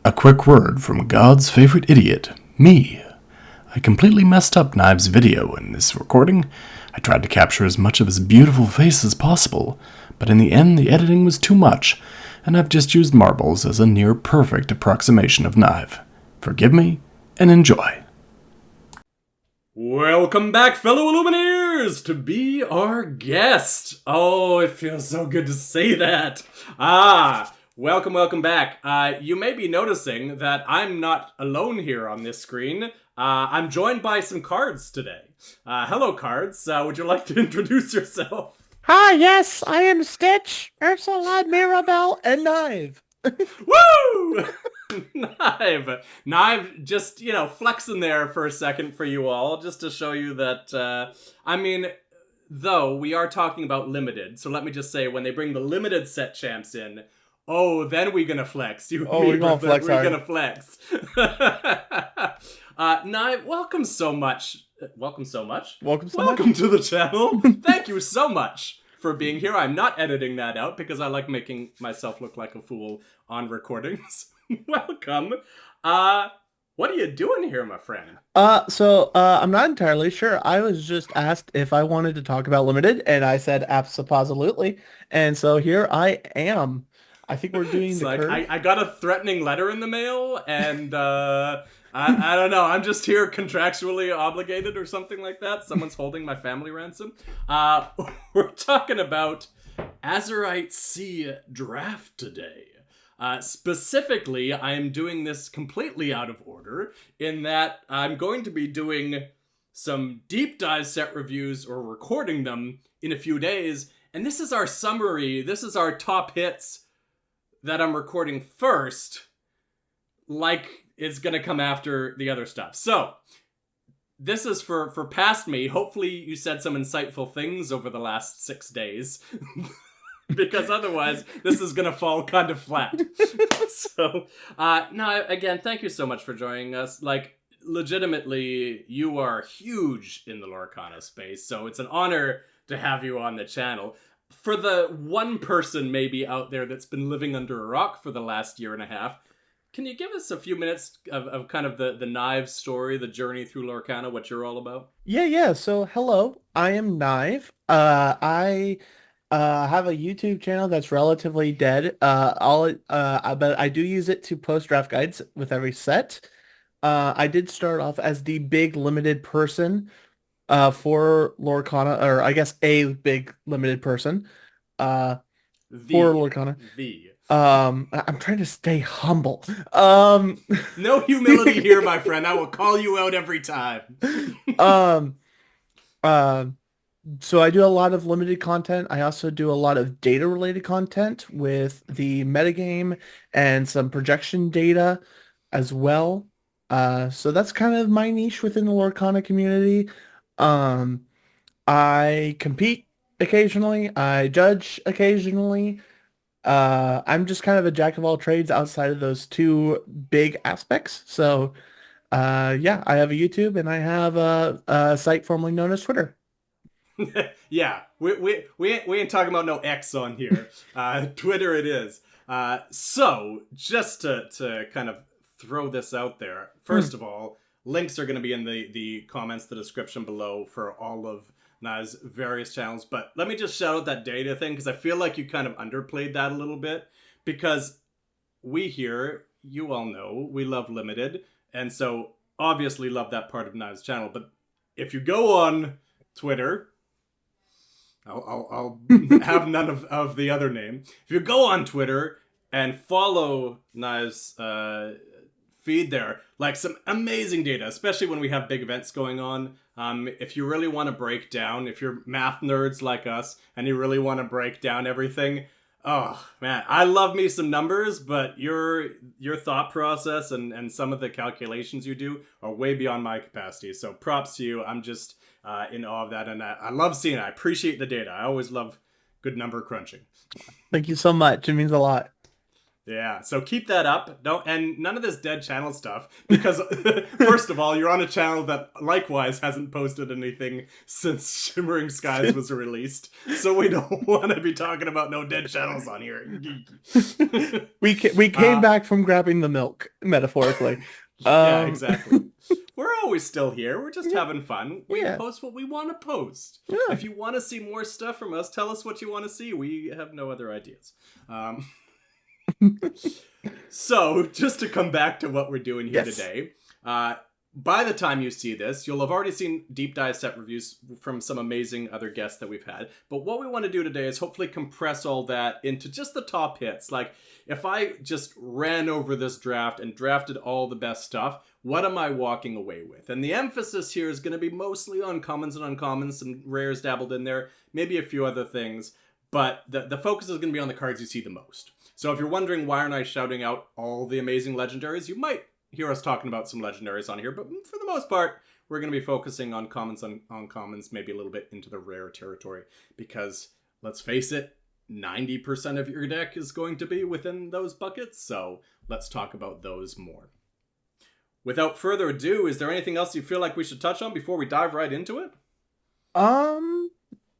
A quick word from God's favorite idiot, me. I completely messed up Nive's video in this recording. I tried to capture as much of his beautiful face as possible, but in the end the editing was too much, and I've just used marbles as a near-perfect approximation of Nive. Forgive me, and enjoy. Welcome back, fellow Illumineers, to be our guest. Oh, it feels so good to say that. Welcome back. You may be noticing that I'm not alone here on this screen. I'm joined by some cards today. Hello, cards. Would you like to introduce yourself? Hi, yes, I am Stitch, Ursula, Mirabelle, and Nive. Woo! Nive just, flexing there for a second for you all, just to show you that, though we are talking about limited, so let me just say, when they bring the limited set champs in, then we're gonna flex. We're gonna flex. We're gonna flex. Nive, welcome so much. Welcome to the channel. Thank you so much for being here. I'm not editing that out because I like making myself look like a fool on recordings. Welcome. What are you doing here, my friend? I'm not entirely sure. I was just asked if I wanted to talk about limited, and I said absolutely. And so here I am. I think we're doing the curve. I got a threatening letter in the mail, and I don't know. I'm just here contractually obligated or something like that. Someone's holding my family ransom. We're talking about Azurite C draft today. Specifically, I am doing this completely out of order in that I'm going to be doing some deep dive set reviews or recording them in a few days. And this is our summary. This is our top hits that I'm recording first, like it's going to come after the other stuff. So this is for past me. Hopefully you said some insightful things over the last 6 days. Because otherwise, this is going to fall kind of flat. So, no, again, thank you so much for joining us. Like, legitimately, you are huge in the Lorcana space, so it's an honor to have you on the channel. For the one person maybe out there that's been living under a rock for the last year and a half, can you give us a few minutes of kind of the Nive story, the journey through Lorcana, what you're all about? Yeah. So, hello, I am Nive. I have a YouTube channel that's relatively dead. But I do use it to post draft guides with every set. I did start off as the big limited person for Lorcana, or I guess a big limited person for Lorcana. I'm trying to stay humble. No humility here, my friend. I will call you out every time. So I do a lot of limited content. I also do a lot of data-related content with the metagame and some projection data as well. So that's kind of my niche within the Lorcana community. I compete occasionally. I judge occasionally. I'm just kind of a jack of all trades outside of those two big aspects. So, yeah, I have a YouTube and I have a site formerly known as Twitter. Yeah, we ain't talking about no X on here. Twitter it is. So, just to kind of throw this out there, first of all, links are going to be in the comments, the description below for all of Nive's various channels. But let me just shout out that data thing, because I feel like you kind of underplayed that a little bit. Because we here, you all know, we love limited. And so, obviously love that part of Nive's channel. But if you go on Twitter... I'll have none of the other name. If you go on Twitter and follow Nive's feed there, like some amazing data, especially when we have big events going on. If you really want to break down, if you're math nerds like us and you really want to break down everything, oh man, I love me some numbers, but your thought process and some of the calculations you do are way beyond my capacity. So props to you. I'm just in awe of that, and I love seeing it. I appreciate the data. I always love good number crunching. Thank you so much. It means a lot. Yeah, so keep that up. And none of this dead channel stuff, because first of all, you're on a channel that likewise hasn't posted anything since Shimmering Skies was released, so we don't want to be talking about no dead channels on here. We came back from grabbing the milk, metaphorically. Yeah, exactly. We're always still here. We're just having fun. We post what we want to post. Yeah. If you want to see more stuff from us, tell us what you want to see. We have no other ideas. So, just to come back to what we're doing here today, by the time you see this, you'll have already seen deep dive set reviews from some amazing other guests that we've had. But what we want to do today is hopefully compress all that into just the top hits. Like, if I just ran over this draft and drafted all the best stuff, what am I walking away with? And the emphasis here is going to be mostly on commons and uncommons, some rares dabbled in there, maybe a few other things. But the focus is going to be on the cards you see the most. So if you're wondering why aren't I shouting out all the amazing legendaries, you might hear us talking about some legendaries on here, but for the most part, we're going to be focusing on commons and uncommons, maybe a little bit into the rare territory, because let's face it, 90% of your deck is going to be within those buckets, so let's talk about those more. Without further ado, is there anything else you feel like we should touch on before we dive right into it?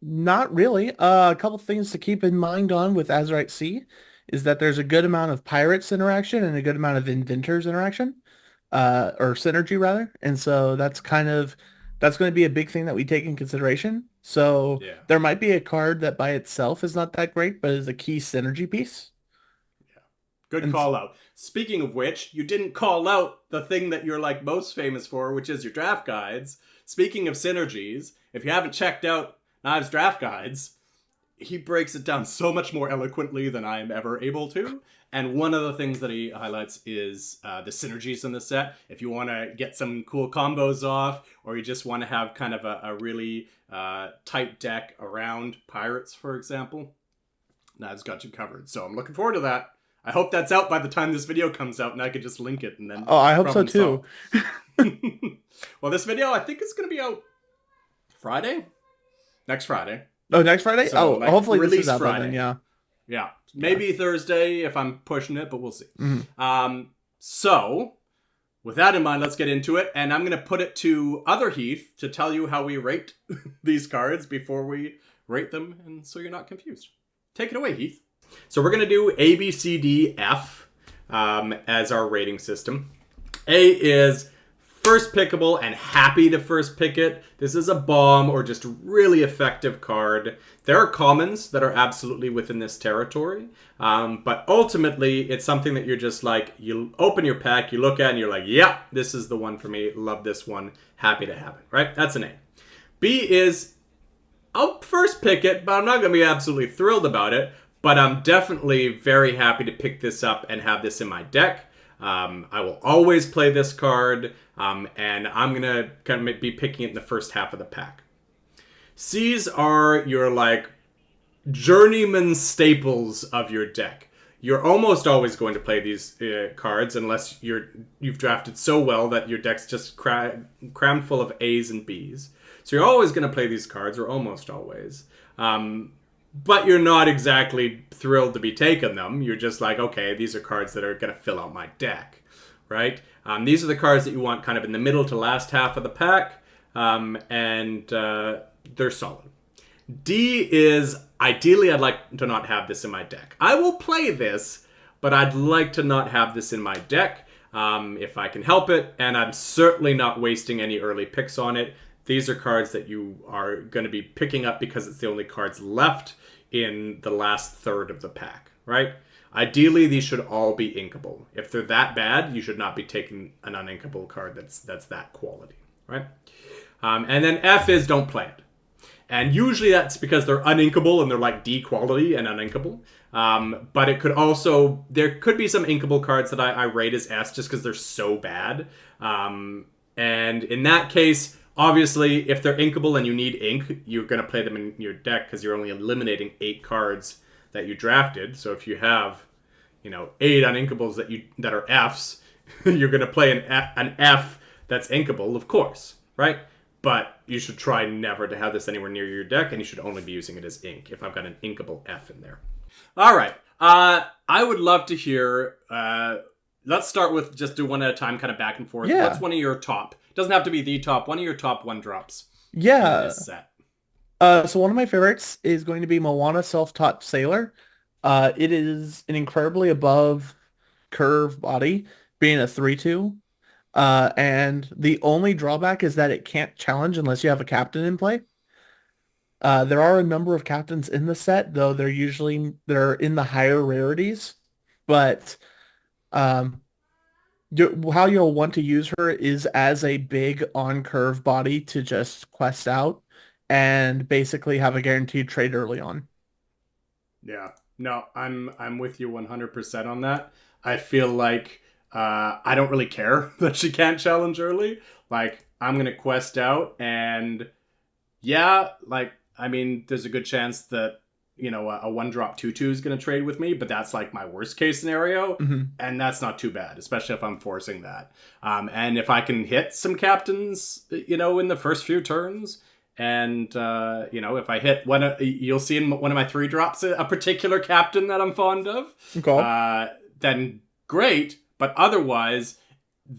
Not really. A couple things to keep in mind on with Azurite C is that there's a good amount of pirates interaction and a good amount of inventors interaction, or synergy rather. And so that's going to be a big thing that we take in consideration. So there might be a card that by itself is not that great, but is a key synergy piece. Yeah. Good call out. Speaking of which, you didn't call out the thing that you're like most famous for, which is your draft guides. Speaking of synergies, if you haven't checked out Nive's draft guides, he breaks it down so much more eloquently than I am ever able to. And one of the things that he highlights is the synergies in the set. If you want to get some cool combos off, or you just want to have kind of a really tight deck around pirates, for example, Nive's got you covered. So I'm looking forward to that. I hope that's out by the time this video comes out and I could just link it and then... Oh, I hope so too. Well, this video I think is going to be out Friday? Next Friday. Oh, next Friday? So, hopefully release this is out Friday. then, yeah. Yeah. Maybe Thursday if I'm pushing it, but we'll see. Mm-hmm. So, with that in mind, let's get into it. And I'm going to put it to other Heath to tell you how we rate these cards before we rate them, and so you're not confused. Take it away, Heath. So we're going to do A, B, C, D, F as our rating system. A is first pickable and happy to first pick it. This is a bomb or just really effective card. There are commons that are absolutely within this territory. But ultimately, it's something that you're just like, you open your pack, you look at it, and you're like, yeah, this is the one for me. Love this one. Happy to have it, right? That's an A. B is, I'll first pick it, but I'm not going to be absolutely thrilled about it. But I'm definitely very happy to pick this up and have this in my deck. I will always play this card, and I'm going to kind of be picking it in the first half of the pack. C's are your, like, journeyman staples of your deck. You're almost always going to play these cards unless you've drafted so well that your deck's just crammed full of A's and B's. So you're always going to play these cards, or almost always. But you're not exactly thrilled to be taking them. You're just like, okay, these are cards that are going to fill out my deck, right? These are the cards that you want kind of in the middle to last half of the pack, and they're solid. D is, ideally, I'd like to not have this in my deck. I will play this, but I'd like to not have this in my deck if I can help it, and I'm certainly not wasting any early picks on it. These are cards that you are going to be picking up because it's the only cards left in the last third of the pack, right? Ideally, these should all be inkable. If they're that bad, you should not be taking an uninkable card that's that quality, right? And then F is don't play it. And usually that's because they're uninkable and they're like D quality and uninkable. But it could also, there could be some inkable cards that I rate as S just because they're so bad. And in that case, obviously, if they're inkable and you need ink, you're going to play them in your deck because you're only eliminating 8 cards that you drafted. So if you have, 8 uninkables that are Fs, you're going to play an F that's inkable, of course, right? But you should try never to have this anywhere near your deck, and you should only be using it as ink if I've got an inkable F in there. All right. I would love to hear. Let's start with just do one at a time, kind of back and forth. Yeah. What's one of your top? Doesn't have to be the top. One of your top one drops. Yeah. In this set. So one of my favorites is going to be Moana Self-Taught Sailor. It is an incredibly above curve body, being a 3/2. And the only drawback is that it can't challenge unless you have a captain in play. There are a number of captains in the set, though they're in the higher rarities. But how you'll want to use her is as a big on-curve body to just quest out and basically have a guaranteed trade early on. Yeah. No, I'm with you 100% on that. I feel like I don't really care that she can't challenge early. Like, I'm going to quest out, and yeah, like, I mean, there's a good chance that, you know, a 1-drop 2/2 is going to trade with me, but that's like my worst case scenario, and that's not too bad, especially if I'm forcing that. And if I can hit some captains, you know, in the first few turns, and, you know, if I hit you'll see in one of my 3 drops a particular captain that I'm fond of, then great. But otherwise,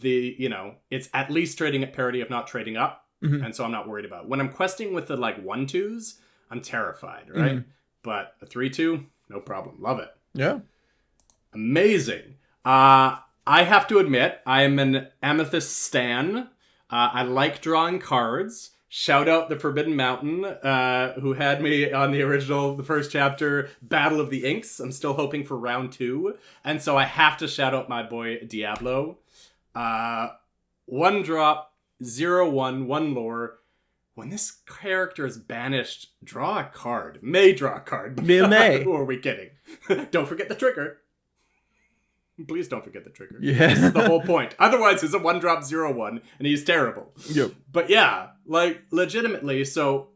it's at least trading at parity, if not trading up. And so I'm not worried about it. When I'm questing with the like 1/2s, I'm terrified, right? But a 3/2, no problem. Love it. Yeah. Amazing. I have to admit, I am an Amethyst stan. I like drawing cards. Shout out the Forbidden Mountain, who had me on the first chapter, Battle of the Inks. I'm still hoping for round 2. And so I have to shout out my boy Diablo. 1 drop, 0/1, 1 lore. When this character is banished, draw a card. May draw a card. May. Who are we kidding? Don't forget the trigger. Please don't forget the trigger. Yeah. This is the whole point. Otherwise, it's a 1-drop 0/1, and he's terrible. Yep. But yeah, like, legitimately, so,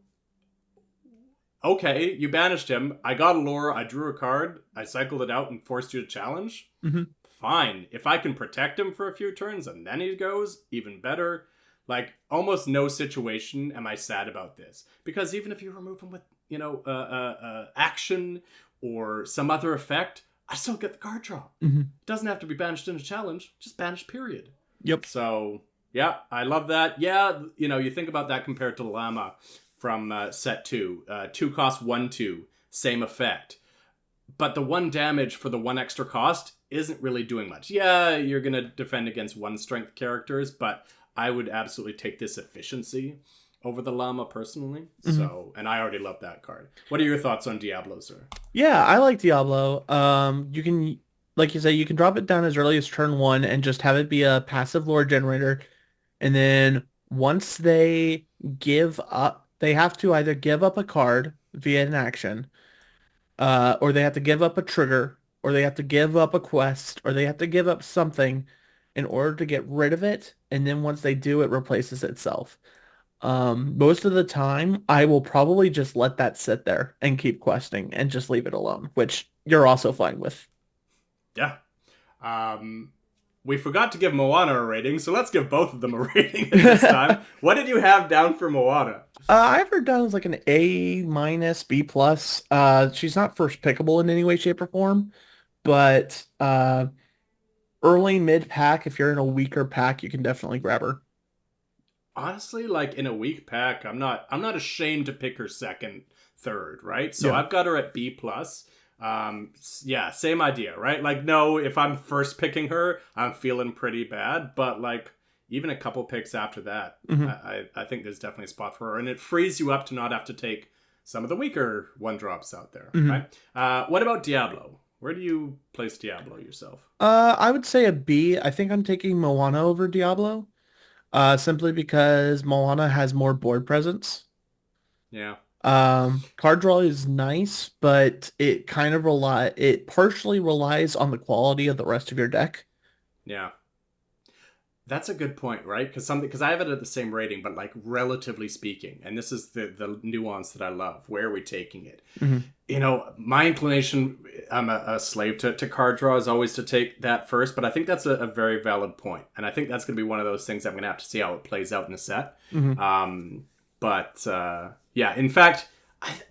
okay, you banished him. I got a lore, I drew a card, I cycled it out and forced you to challenge. Fine. If I can protect him for a few turns and then he goes, even better. Like, almost no situation am I sad about this. Because even if you remove him with, you know, action or some other effect, I still get the card draw. It doesn't have to be banished in a challenge, just banished, period. Yep. So, yeah, I love that. Yeah, you know, you think about that compared to Llama from set 2. 2 cost 1/2, same effect. But the 1 damage for the 1 extra cost isn't really doing much. Yeah, you're going to defend against 1 strength characters, but I would absolutely take this efficiency over the Llama personally. So, and I already love that card. What are your thoughts on Diablo, sir? Yeah, I like Diablo. You can, like you say, you can drop it down as early as turn 1 and just have it be a passive lore generator. And then once they give up, they have to either give up a card via an action, or they have to give up a trigger, or they have to give up a quest, or they have to give up something in order to get rid of it. And then once they do, it replaces itself. Most of the time, I will probably just let that sit there and keep questing and just leave it alone, which you're also fine with. Yeah. We forgot to give Moana a rating, so let's give both of them a rating this time. What did you have down for Moana? I have her down as like an A-, B+. She's not first pickable in any way, shape, or form, but early mid-pack, if you're in a weaker pack, you can definitely grab her. Honestly, like, in a weak pack, I'm not ashamed to pick her second, third, right? So I've got her at B+. Yeah, same idea, right? Like, no, if I'm first picking her, I'm feeling pretty bad, but like, even a couple picks after that, I think there's definitely a spot for her, and it frees you up to not have to take some of the weaker 1-drops out there, right? What about Diablo? Where do you place Diablo yourself? I would say a B. I think I'm taking Moana over Diablo, simply because Moana has more board presence. Yeah. Card draw is nice, but it partially relies on the quality of the rest of your deck. Yeah. That's a good point, right? Because I have it at the same rating, but like, relatively speaking, and this is the nuance that I love. Where are we taking it? You know, my inclination, I'm a slave to card draw, is always to take that first, but I think that's a very valid point. And I think that's going to be one of those things I'm going to have to see how it plays out in the set. But yeah, in fact,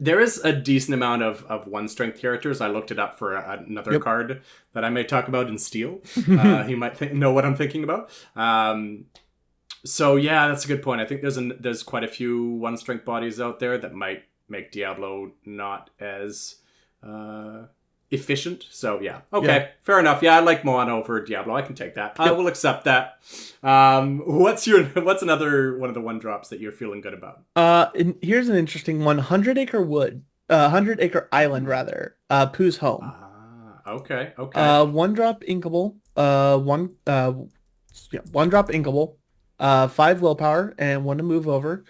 There is a decent amount of one strength characters. I looked it up for another card that I may talk about in Steel. He might know what I'm thinking about. So yeah, that's a good point. I think there's quite a few one strength bodies out there that might make Diablo not as efficient. So yeah, okay, fair enough. Yeah, I like Moana over Diablo. I can take that. I will accept that. What's another one of the one drops that you're feeling good about? And here's an interesting one: 100-acre wood, 100-acre island rather. Pooh's home. Okay. One drop inkable. One drop inkable. 5 willpower and 1 to move over.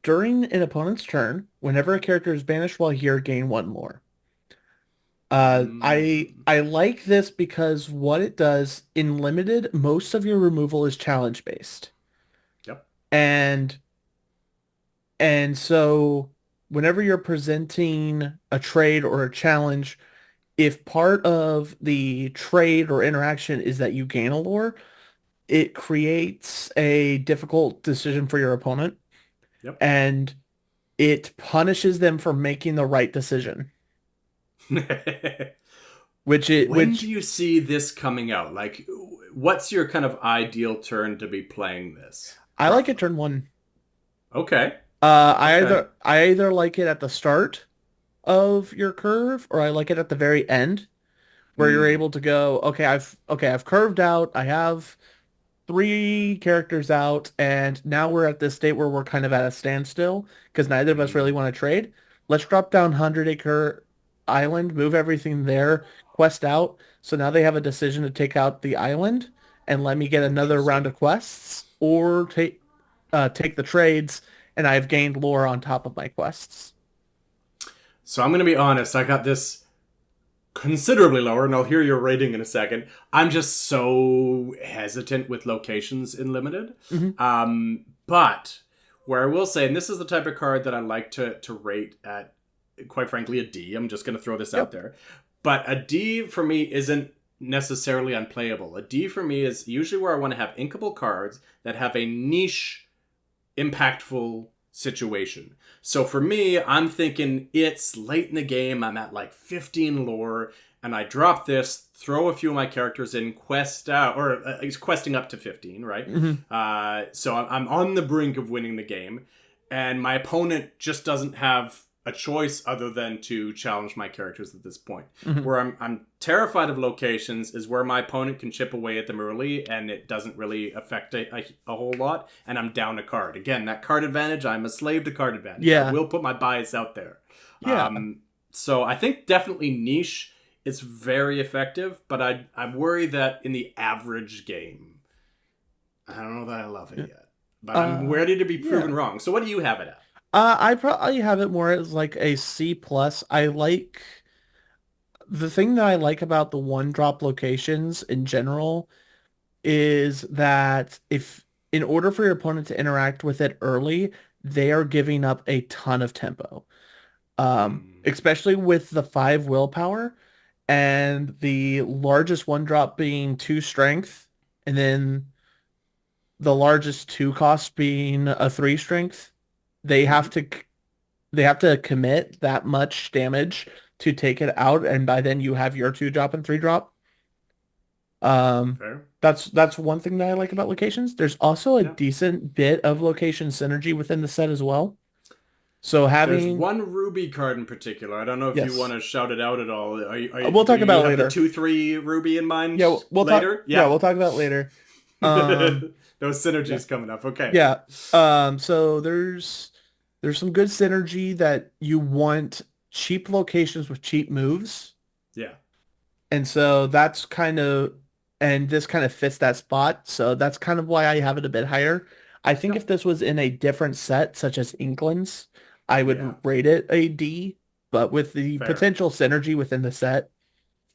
During an opponent's turn, whenever a character is banished while here, gain 1 more. I like this because what it does in limited, most of your removal is challenge based. Yep. And so whenever you're presenting a trade or a challenge, if part of the trade or interaction is that you gain a lore, it creates a difficult decision for your opponent. Yep. And it punishes them for making the right decision. When do you see this coming out? Like, what's your kind of ideal turn to be playing this? I like it turn 1. Okay. I either like it at the start of your curve or I like it at the very end where you're able to go, I've curved out, I have 3 characters out, and now we're at this state where we're kind of at a standstill because neither of us really want to trade. Let's drop down 100-acre island, move everything there, quest out. So now they have a decision to take out the island and let me get another round of quests, or take the trades, and I've gained lore on top of my quests. So I'm going to be honest, I got this considerably lower, and I'll hear your rating in a second. I'm just so hesitant with locations in limited. But where I will say, and this is the type of card that I like to rate at, quite frankly, a D. I'm just going to throw this out there. But a D for me isn't necessarily unplayable. A D for me is usually where I want to have inkable cards that have a niche, impactful situation. So for me, I'm thinking it's late in the game. I'm at like 15 lore, and I drop this, throw a few of my characters in, quest out, or it's questing up to 15, right? So I'm on the brink of winning the game, and my opponent just doesn't have a choice other than to challenge my characters at this point. Where I'm terrified of locations is where my opponent can chip away at them early and it doesn't really affect a whole lot, and I'm down a card. Again, that card advantage, I'm a slave to card advantage. Yeah. I will put my bias out there. Yeah. So I think definitely niche is very effective, but I worry that in the average game, I don't know that I love it yet. But I'm ready to be proven wrong. So what do you have it at? I probably have it more as like a C+. I like the thing that I like about the one drop locations in general is that if in order for your opponent to interact with it early, they are giving up a ton of tempo. Especially with the 5 willpower and the largest one drop being 2 strength, and then the largest 2 cost being a 3 strength. They have to commit that much damage to take it out, and by then you have your 2 drop and 3 drop. Fair. That's one thing that I like about locations. There's also a decent bit of location synergy within the set as well. So there's one ruby card in particular. I don't know if you want to shout it out at all. We'll talk about it later. The 2/3 ruby in mind. Yeah, we'll later. We'll talk about it later. Those synergies coming up. Okay. Yeah. So there's some good synergy that you want cheap locations with cheap moves. Yeah. And so this kind of fits that spot. So that's kind of why I have it a bit higher. I think if this was in a different set, such as Inklands, I would rate it a D. But with the potential synergy within the set,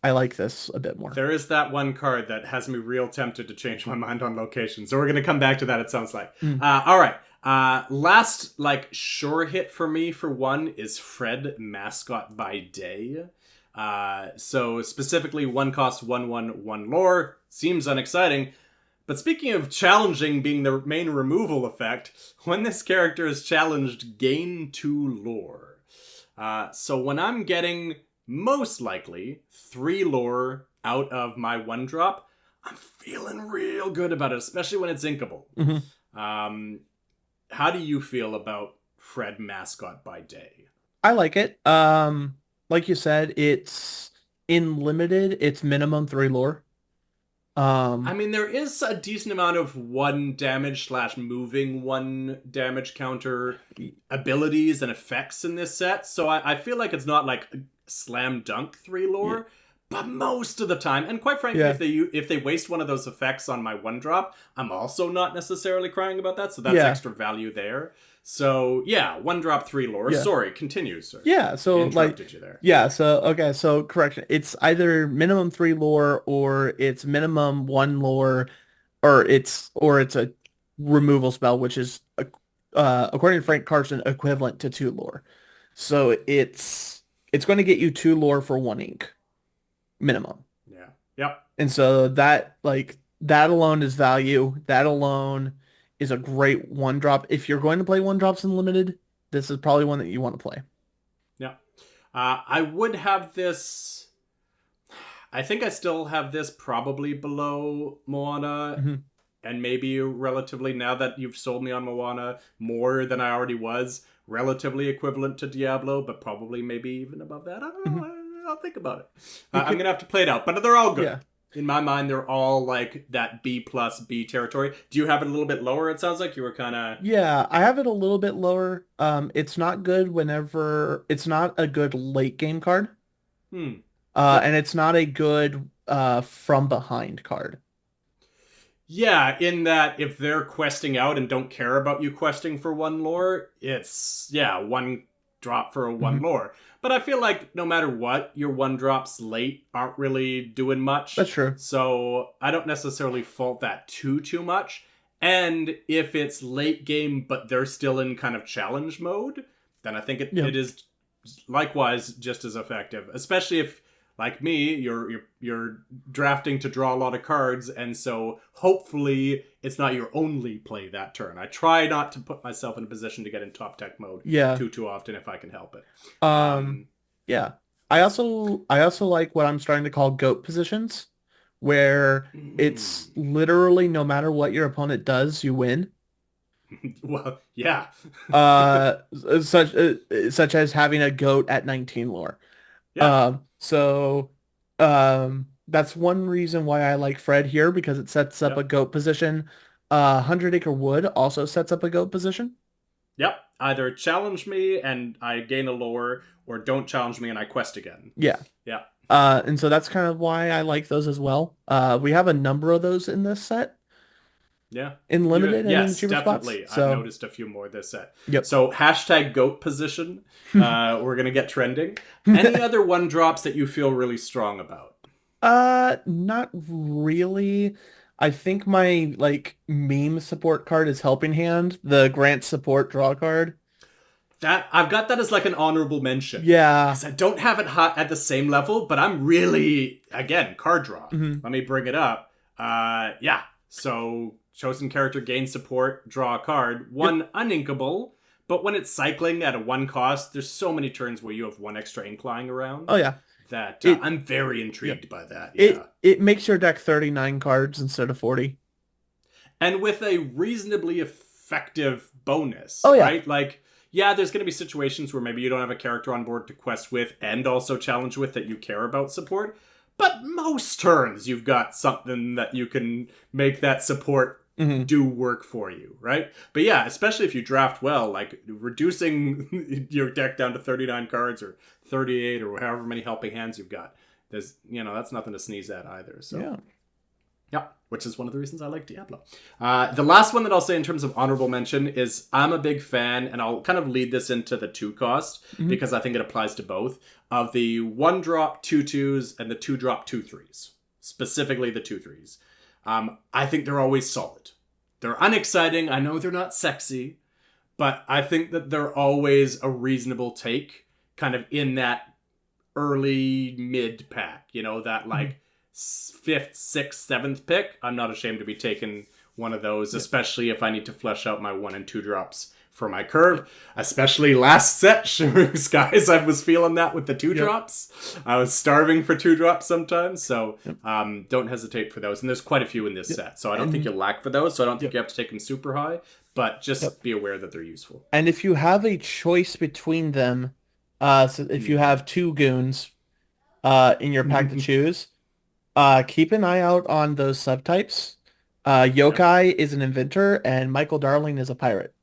I like this a bit more. There is that one card that has me real tempted to change my mind on location. So we're going to come back to that, it sounds like. All right. Last, sure hit for me for one is Fred Mascot by Day. So specifically, 1 cost, 1/1 lore. Seems unexciting. But speaking of challenging being the main removal effect, when this character is challenged, gain 2 lore. So when I'm getting most likely 3 lore out of my 1-drop, I'm feeling real good about it, especially when it's inkable. How do you feel about Fred Mascot by Day? I like it. Like you said, it's in limited, it's minimum 3 lore. I mean, there is a decent amount of 1 damage / moving 1 damage counter abilities and effects in this set, so I feel like it's not like slam dunk 3 lore, but most of the time, and quite frankly, if they waste one of those effects on my 1-drop, I'm also not necessarily crying about that, so that's extra value there. So, 1-drop 3 lore. Sorry, continue, sir. Yeah, so Interrupted you there. Yeah, so okay, so correction. It's either minimum 3 lore or it's minimum 1 lore or it's a removal spell, which is according to Frank Carson, equivalent to 2 lore. So it's going to get you 2 lore for 1 ink minimum. Yeah. Yep. And so that alone is value. That alone is a great 1-drop. If you're going to play 1-drops in limited, this is probably one that you want to play. Yeah. I would have this... I think I still have this probably below Moana, and maybe relatively, now that you've sold me on Moana, more than I already was, relatively equivalent to Diablo, but probably maybe even above that. I don't know. I'll think about it. I'm going to have to play it out, but they're all good. Yeah. In my mind, they're all like that B plus B territory. Do you have it a little bit lower? It sounds like you were kind of... Yeah, I have it a little bit lower. It's not good whenever... It's not a good late game card. And it's not a good from behind card. Yeah, in that if they're questing out and don't care about you questing for 1 lore, it's, 1 drop for a 1 lore. But I feel like no matter what, your 1-drops late aren't really doing much. That's true. So I don't necessarily fault that too much. And if it's late game, but they're still in kind of challenge mode, then I think it is likewise just as effective. Especially if, like me, you're drafting to draw a lot of cards, and so hopefully it's not your only play that turn. I try not to put myself in a position to get in top deck mode too often if I can help it. Yeah. I also like what I'm starting to call GOAT positions, where it's literally no matter what your opponent does, you win. Well, yeah. Such as having a GOAT at 19 lore. Yeah. That's one reason why I like Fred here, because it sets up a GOAT position. 100 Acre Wood also sets up a GOAT position. Yep. Either challenge me and I gain a lore, or don't challenge me and I quest again. Yeah. Yeah. And so that's kind of why I like those as well. We have a number of those in this set. Yeah. In limited and in cheaper definitely. spots. So... I've noticed a few more this set. Yep. So hashtag GOAT position. We're going to get trending. Any other 1-drops that you feel really strong about? Not really. I think my meme support card is Helping Hand, the Grant support draw card. That I've got that as like an honorable mention. Yeah. Because I don't have it hot at the same level, but I'm really, again, card draw. Let me bring it up. So chosen character gains support, draw a card. 1 uninkable, but when it's cycling at a 1 cost, there's so many turns where you have 1 extra ink lying around. Oh yeah. That I'm very intrigued by that. Yeah. It makes your deck 39 cards instead of 40. And with a reasonably effective bonus. Oh yeah. Right? Like, yeah, there's going to be situations where maybe you don't have a character on board to quest with and also challenge with that you care about support. But most turns you've got something that you can make that support do work for you, right? But yeah, especially if you draft well, like reducing your deck down to 39 cards or 38 or however many helping hands you've got, there's, that's nothing to sneeze at either. So yeah, which is one of the reasons I like Diablo. The last one that I'll say in terms of honorable mention is I'm a big fan, and I'll kind of lead this into the 2 cost because I think it applies to both, of the 1-drop 2/2s and the 2-drop 2/3s, specifically the 2/3s. I think they're always solid. They're unexciting. I know they're not sexy, but I think that they're always a reasonable take, kind of in that early mid pack, that like 5th, 6th, 7th pick. I'm not ashamed to be taking one of those, especially if I need to flesh out my 1 and 2 drops for my curve, especially last set, Shimmering Skies. I was feeling that with the 2-drops. I was starving for 2-drops sometimes, so don't hesitate for those. And there's quite a few in this set, so I don't think you'll lack for those, so I don't think you have to take them super high, but just be aware that they're useful. And if you have a choice between them, so if you have 2 goons in your pack to choose, keep an eye out on those subtypes. Yokai is an inventor, and Michael Darling is a pirate.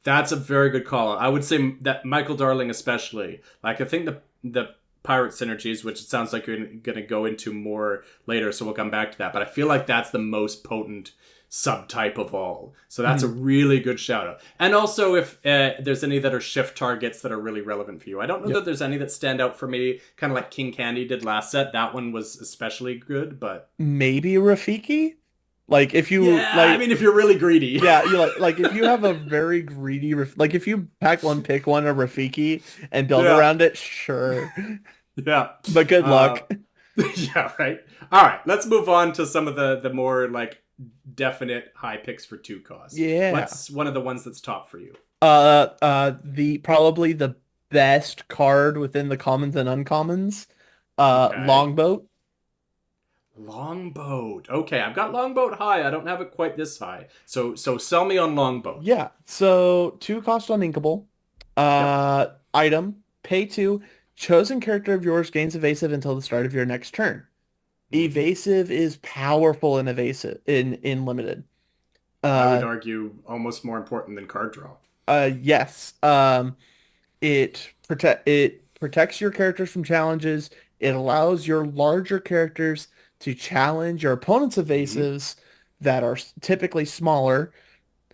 That's a very good call. I would say that Michael Darling especially. Like, I think the pirate synergies, which it sounds like you're going to go into more later, so we'll come back to that. But I feel like that's the most potent subtype of all. So that's a really good shout out. And also if there's any that are shift targets that are really relevant for you. I don't know that there's any that stand out for me, kind of like King Candy did last set. That one was especially good, but... Maybe Rafiki? Like, if you... Yeah, like, I mean, if you're really greedy. Yeah, you like if you have a very greedy... Like, if you pack one, pick one, a Rafiki, and build around it, sure. Yeah. But good luck. Yeah, right. All right, let's move on to some of the more, like, definite high picks for 2 costs. Yeah. What's one of the ones that's top for you? Probably the best card within the commons and uncommons. Longboat. Longboat. Okay, I've got Longboat high. I don't have it quite this high. So sell me on Longboat. Yeah. So 2 cost on Inkable. Item. Pay 2. Chosen character of yours gains evasive until the start of your next turn. Evasive is powerful in limited. I would argue almost more important than card draw. Yes. It protects your characters from challenges. It allows your larger characters to challenge your opponent's evasives that are typically smaller.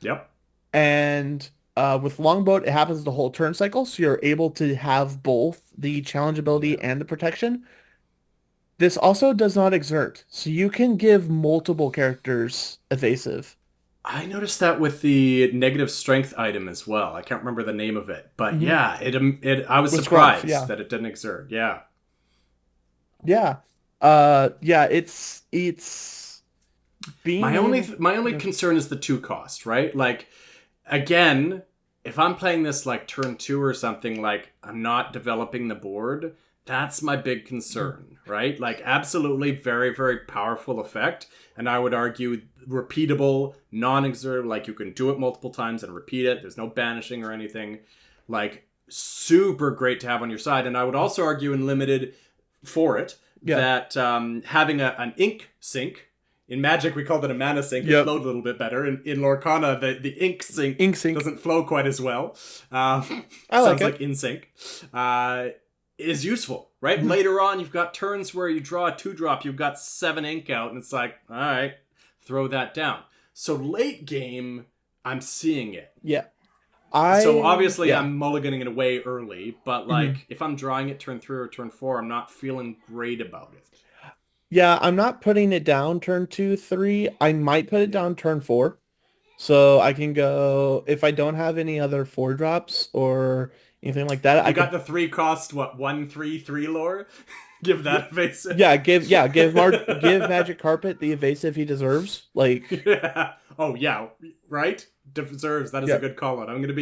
Yep. And with Longboat, it happens the whole turn cycle, so you're able to have both the challenge ability and the protection. This also does not exert, so you can give multiple characters evasive. I noticed that with the negative strength item as well. I can't remember the name of it, but yeah, I was surprised that it didn't exert. Yeah. Yeah. It's being my only concern is the 2 cost, right? Like, again, if I'm playing this like turn 2 or something, like I'm not developing the board, that's my big concern, right? Like, absolutely very, very powerful effect. And I would argue repeatable, non-exert, like you can do it multiple times and repeat it. There's no banishing or anything. Like, super great to have on your side. And I would also argue in limited for it that having an ink sink, in Magic we called it a mana sink, it flowed a little bit better. In Lorcana, the ink sink doesn't flow quite as well. Sounds like in sync. Is useful, right? Later on, you've got turns where you draw a 2-drop, you've got 7 ink out, and it's like, all right, throw that down. So late game, I'm seeing it. Yeah. So obviously I'm mulliganing it away early, but like if I'm drawing it turn 3 or turn 4, I'm not feeling great about it. Yeah, I'm not putting it down turn 2, 3. I might put it down turn 4. So I can go, if I don't have any other 4-drops or anything like that. I got the 3 cost, 1/3/3 lore? Give that evasive. Give Magic Carpet the evasive he deserves. Like, oh yeah, right? Deserves. That is a good call out. I'm gonna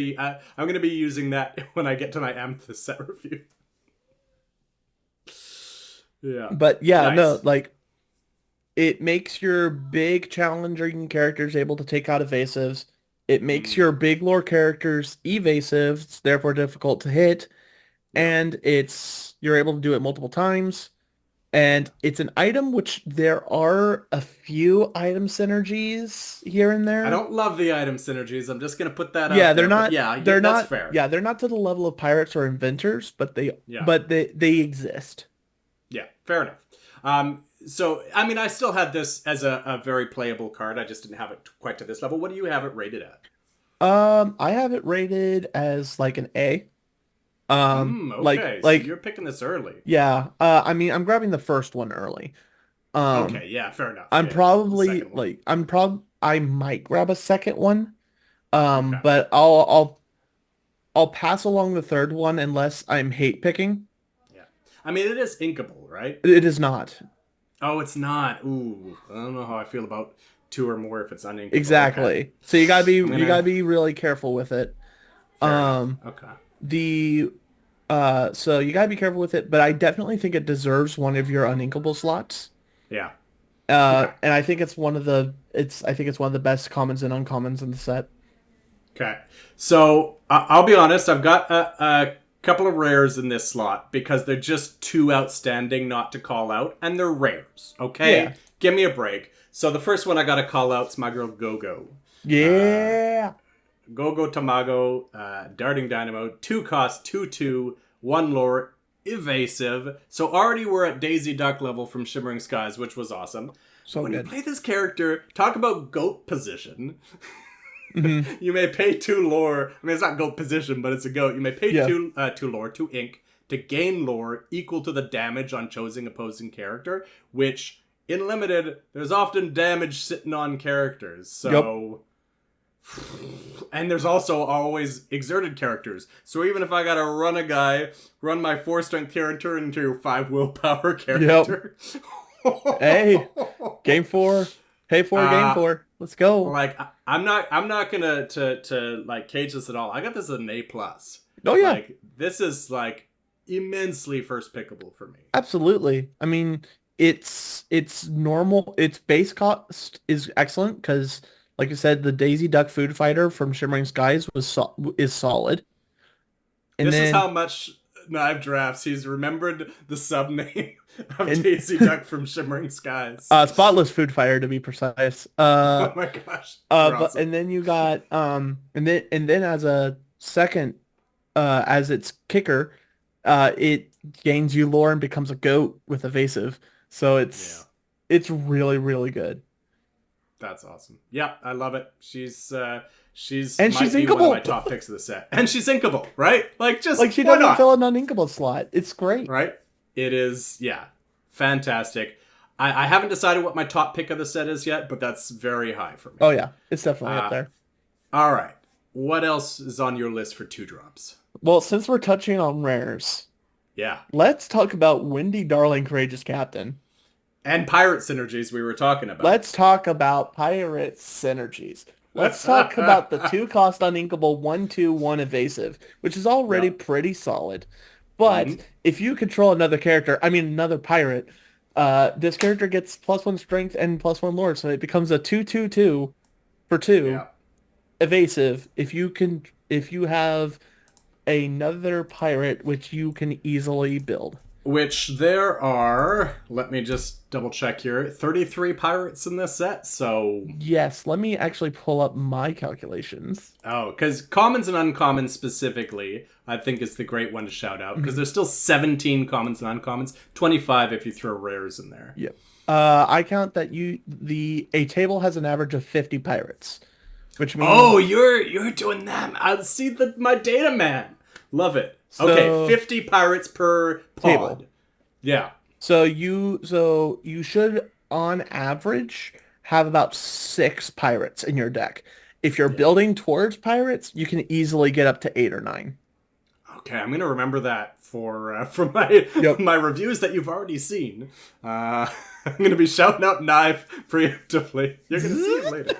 be using that when I get to my Amethyst set review. Yeah. But no, like, it makes your big challenging characters able to take out evasives. It makes your big lore characters evasive, it's therefore difficult to hit, and you're able to do it multiple times. And it's an item which there are a few item synergies here and there. I don't love the item synergies. I'm just gonna put that out. Yeah, they're not. They're not that's fair. Yeah, they're not to the level of pirates or inventors, but they exist. Yeah, fair enough. So, I mean, I still had this as a very playable card. I just didn't have it quite to this level. What do you have it rated at? I have it rated as like an A. Okay, so you're picking this early. Yeah. I mean, I'm grabbing the first one early. Okay, yeah, fair enough. I might grab a second one. But I'll pass along the third one unless I'm hate picking. Yeah. I mean, it is inkable, right? It is not. Oh, it's not. Ooh, I don't know how I feel about 2 or more if it's uninkable. Exactly. Okay. So you gotta be really careful with it. Fair enough. Um, Okay. the so you gotta be careful with it, but I definitely think it deserves one of your uninkable slots. Yeah. Okay. And I think it's one of the I think it's one of the best commons and uncommons in the set. Okay. So I'll be honest. I've got a couple of rares in this slot because they're just too outstanding not to call out, and they're rares. Okay. Yeah. Give me a break. So the first one I got to call out is my girl Go-Go. Yeah. Go-Go Tamago, Darting Dynamo, 2 cost, 2/2, 1 lore, evasive. So already we're at Daisy Duck level from Shimmering Skies, which was awesome. So when good. you play this character, talk about goat position. Mm-hmm. You may pay 2 lore. I mean, it's not goat position, but it's a goat. You may pay 2 lore, 2 ink, to gain lore equal to the damage on choosing opposing character, which, in Limited, there's often damage sitting on characters. So... Yep. And there's also always exerted characters. So even if I gotta run a guy, run my 4 strength character into 5 willpower character. Yep. Hey, game 4. Pay 4, game 4. Let's go. Like I'm not gonna to like cage this at all. I got this as an A+. Oh yeah. Like this is like immensely first pickable for me. Absolutely. I mean, it's normal. Its base cost is excellent because, like I said, the Daisy Duck Food Fighter from Shimmering Skies is solid. And this then, is how much Nive drafts. He's remembered the sub name of Daisy Duck from Shimmering Skies. Spotless Food Fighter to be precise. Oh my gosh. But and then you got and then as a second as its kicker, it gains you lore and becomes a goat with evasive. So it's really, really good. That's awesome. Yeah, I love it. She's and she's be inkable. one of my top picks of the set. And she's inkable, right? Like just like she why doesn't not? fill an uninkable slot. It's great. Right? It is, yeah. Fantastic. I haven't decided what my top pick of the set is yet, but that's very high for me. Oh yeah, it's definitely up there. All right. What else is on your list for 2-drops? Well, since we're touching on rares, yeah, let's talk about Windy Darling Courageous Captain. And pirate synergies we were talking about. Let's talk about pirate synergies. Let's talk about the 2-cost uninkable 1/2/1 evasive, which is already pretty solid. But if you control another character, I mean another pirate, this character gets +1 strength and +1 lore, so it becomes a 2/2/2 for 2 evasive. If you have another pirate which you can easily build. Which there are, let me just double check here, 33 pirates in this set, so... Yes, let me actually pull up my calculations. Oh, because commons and uncommons specifically, I think is the great one to shout out, because there's still 17 commons and uncommons, 25 if you throw rares in there. Yep. I count that a table has an average of 50 pirates, which means... Oh, you're doing that. I see my data, man. Love it. So, okay, 50 pirates per pod. Table. Yeah. So you should, on average, have about 6 pirates in your deck. If you're building towards pirates, you can easily get up to 8 or 9. Okay, I'm gonna remember that for my reviews that you've already seen. I'm gonna be shouting out Nive preemptively. You're gonna see it later.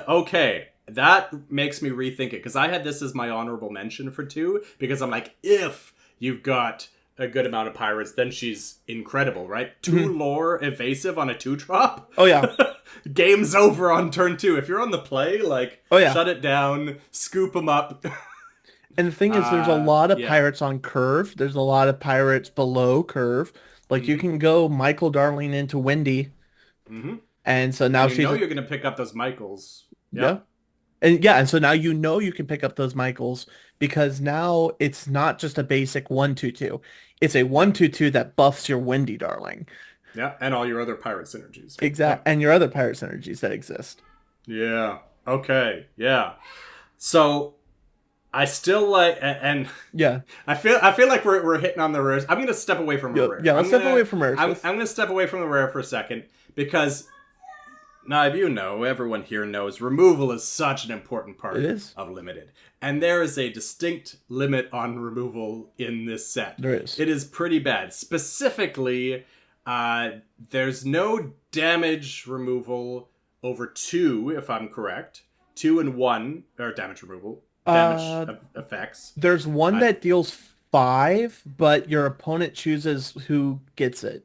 Okay. That makes me rethink it, because I had this as my honorable mention for 2, because I'm like, if you've got a good amount of pirates, then she's incredible, right? 2 lore evasive on a 2-drop? Oh, yeah. Game's over on turn 2. If you're on the play, shut it down, scoop them up. And the thing is, there's a lot of pirates on curve. There's a lot of pirates below curve. Like, you can go Michael Darling into Windy. And so now you're going to pick up those Michaels. Yeah. And so now you can pick up those Michaels, because now it's not just a basic 1/2/2. It's a 1/2/2 that buffs your Windy Darling. Yeah, and all your other pirate synergies. Exactly, and your other pirate synergies that exist. Yeah. Okay. Yeah. So I still like, and I feel like we're hitting on the rares. I'm gonna step away from the rare. Yeah, let's step away from rares. I'm gonna step away from the rare for a second, because Nive, everyone here knows, removal is such an important part of Limited. And there is a distinct limit on removal in this set. There is. It is pretty bad. Specifically, there's no damage removal over 2, if I'm correct. 2 and 1, or damage removal. damage Uh, effects. there's one I, that deals 5, but your opponent chooses who gets it.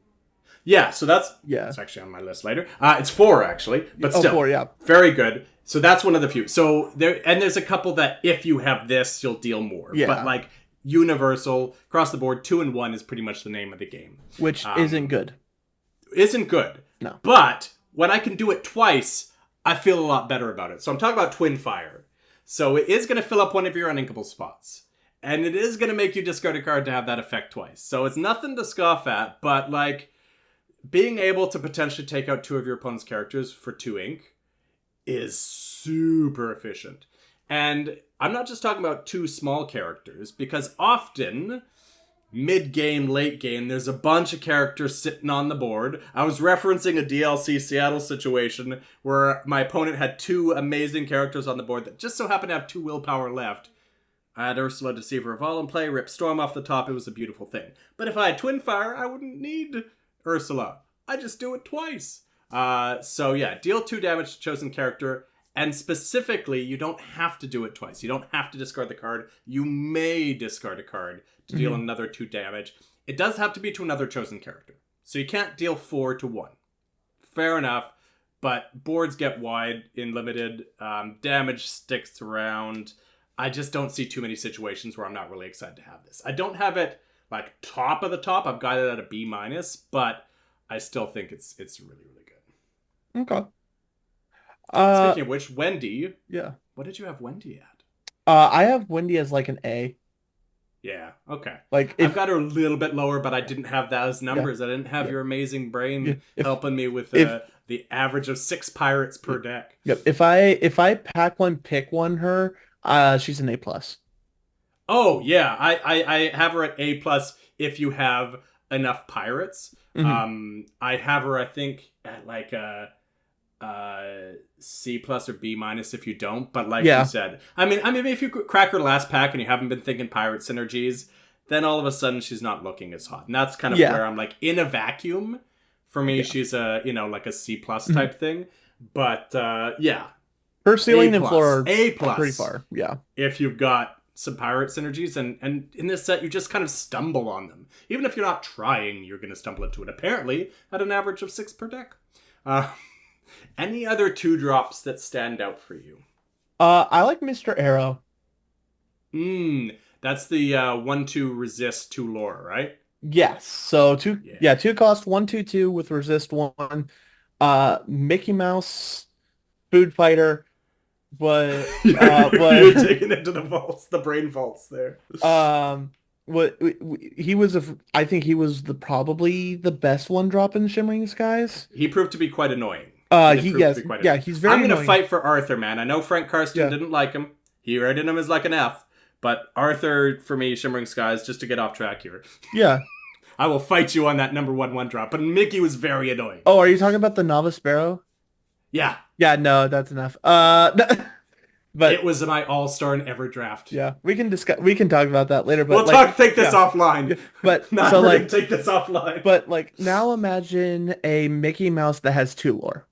Yeah, so that's Yeah. it's actually on my list later. It's 4 actually, but Oh, still 4, yeah. very good. So that's one of the few. So there's a couple that if you have this, you'll deal more. But Yeah. like universal across the board, 2 and 1 is pretty much the name of the game. Which isn't good. Isn't good. No. But when I can do it twice, I feel a lot better about it. So I'm talking about Twin Fire. So it is going to fill up one of your uninkable spots. And it is going to make you discard a card to have that effect twice. So it's nothing to scoff at, but like being able to potentially take out 2 of your opponent's characters for 2 ink is super efficient. And I'm not just talking about 2 small characters, because often, mid-game, late game, there's a bunch of characters sitting on the board. I was referencing a DLC Seattle situation where my opponent had 2 amazing characters on the board that just so happened to have 2 willpower left. I had Ursula, Deceiver of All in play, rip Storm off the top, it was a beautiful thing. But if I had Twin Fire, I wouldn't need Ursula. I just do it twice. So yeah, deal 2 damage to chosen character, and specifically, you don't have to do it twice. You don't have to discard the card. You may discard a card to deal another 2 damage. It does have to be to another chosen character. So you can't deal 4 to 1. Fair enough, but boards get wide in limited. Damage sticks around. I just don't see too many situations where I'm not really excited to have this. I don't have it like top of the top. I've got it at a B-, but I still think it's really, really good. Okay. Speaking of which, Wendy. Yeah. What did you have Wendy at? I have Wendy as like an A. Yeah, okay. Like I've got her a little bit lower, but I didn't have those numbers. I didn't have your amazing brain helping me with the average of 6 pirates per deck. Yep. If I pack one, pick one her, she's an A+. Oh, yeah. I have her at A+ if you have enough pirates. Mm-hmm. I have her, I think, at like a C+ or B- if you don't. But like you said, I mean, if you crack her last pack and you haven't been thinking pirate synergies, then all of a sudden she's not looking as hot. And that's kind of where I'm like, in a vacuum, for me, she's a, like a C+ type thing. But yeah. Her ceiling and floor are A+ pretty far. Yeah. If you've got some pirate synergies, and in this set you just kind of stumble on them. Even if you're not trying, you're going to stumble into it. Apparently, at an average of 6 per deck. Any other 2-drops that stand out for you? I like Mr. Arrow. That's the 1/2 resist 2 lore, right? Yes. So 2 cost 1/2/2 with resist 1. Mickey Mouse, Food Fighter. But you're taking it to the vaults, the brain vaults there. He was I think he was probably the best 1-drop in Shimmering Skies. He proved to be quite annoying. He's very I'm going to fight for Arthur, man. I know Frank Karsten didn't like him. He rated him as like an F, but Arthur for me, Shimmering Skies, just to get off track here. Yeah. I will fight you on that number 1/1-drop, but Mickey was very annoying. Oh, are you talking about the Novice Sparrow? Yeah. Yeah, no, that's enough. But it was my all-star in every draft. Yeah, we can talk about that later. But we'll take this offline. But so like take this offline. But like now imagine a Mickey Mouse that has 2 lore.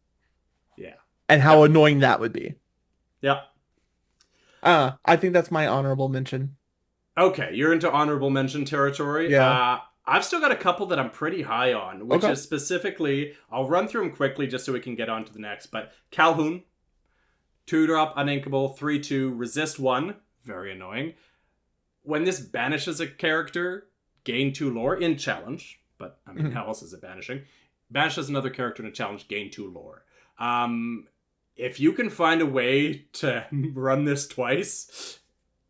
Yeah. And how annoying that would be. Yeah. I think that's my honorable mention. Okay, you're into honorable mention territory. Yeah. I've still got a couple that I'm pretty high on, which is specifically, I'll run through them quickly just so we can get on to the next, but Calhoun, 2-drop, uninkable, 3/2, resist 1, very annoying. When this banishes a character, gain 2 lore in challenge, but I mean, how else is it banishing? Banishes another character in a challenge, gain 2 lore. If you can find a way to run this twice,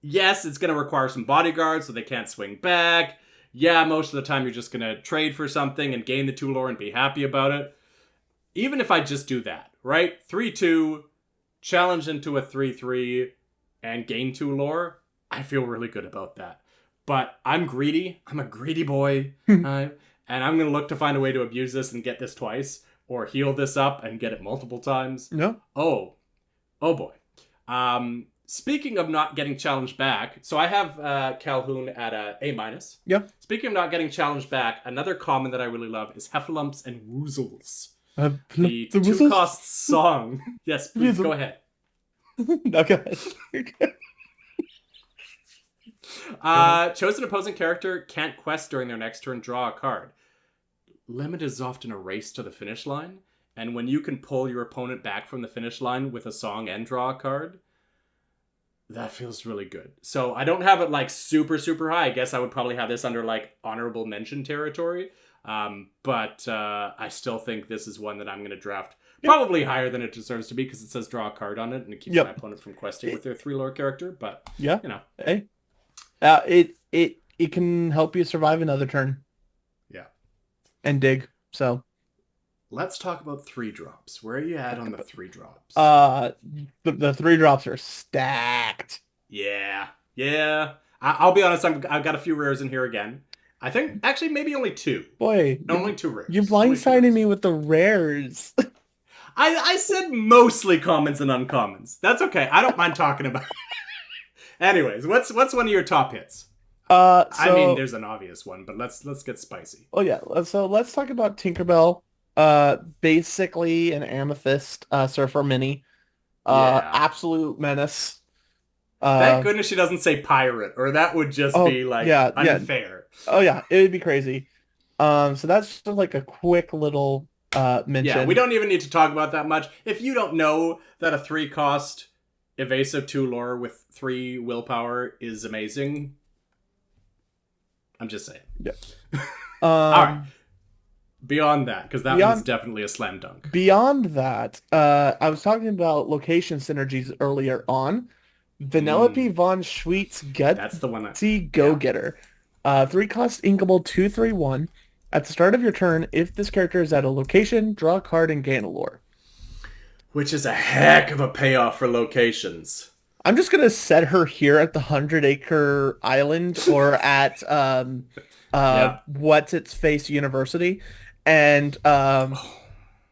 yes, it's going to require some bodyguards so they can't swing back. Yeah, most of the time you're just going to trade for something and gain the 2 lore and be happy about it. Even if I just do that, right? 3/2, challenge into a 3/3, and gain 2 lore, I feel really good about that. But I'm greedy. I'm a greedy boy. And I'm going to look to find a way to abuse this and get this twice, or heal this up and get it multiple times. No. Oh boy. Speaking of not getting challenged back, so I have Calhoun at a A-. Yep. Speaking of not getting challenged back, another common that I really love is Heffalumps and Woozles. The 2-cost song. Yes, please go ahead. No, go ahead. Chosen opposing character can't quest during their next turn, draw a card. Limit is often a race to the finish line, and when you can pull your opponent back from the finish line with a song and draw a card, that feels really good. So I don't have it like super, super high. I guess I would probably have this under like honorable mention territory. But I still think this is one that I'm going to draft probably higher than it deserves to be because it says draw a card on it and it keeps my opponent from questing with their 3 lore character. But, you know. Hey. It can help you survive another turn. Yeah. And dig. So. Let's talk about 3 drops. Where are you at on the 3 drops? The 3 drops are stacked. Yeah. I'll be honest, I've got a few rares in here again. I think, actually, maybe only 2. Boy. Only 2 rares. You blindsided me with the rares. I said mostly commons and uncommons. That's okay. I don't mind talking about it. Anyways, what's one of your top hits? I mean, there's an obvious one, but let's get spicy. Oh, yeah. So let's talk about Tinkerbell. Basically an Amethyst Surfer Mini. Absolute menace. Thank goodness she doesn't say pirate, or that would just be like unfair. Oh yeah, it would be crazy. So that's just like a quick little mention. Yeah, we don't even need to talk about that much. If you don't know that a 3-cost evasive 2 lore with 3 willpower is amazing, I'm just saying. Yeah. All right. Beyond that, because that one's definitely a slam dunk. Beyond that, I was talking about location synergies earlier on. Vanellope von Schweet's Gut. That's the one. Go-Getter. 3-cost inkable 2/3/1. At the start of your turn, if this character is at a location, draw a card and gain a lore. Which is a heck of a payoff for locations. I'm just gonna set her here at the 100-acre island or at What's Its Face University, and and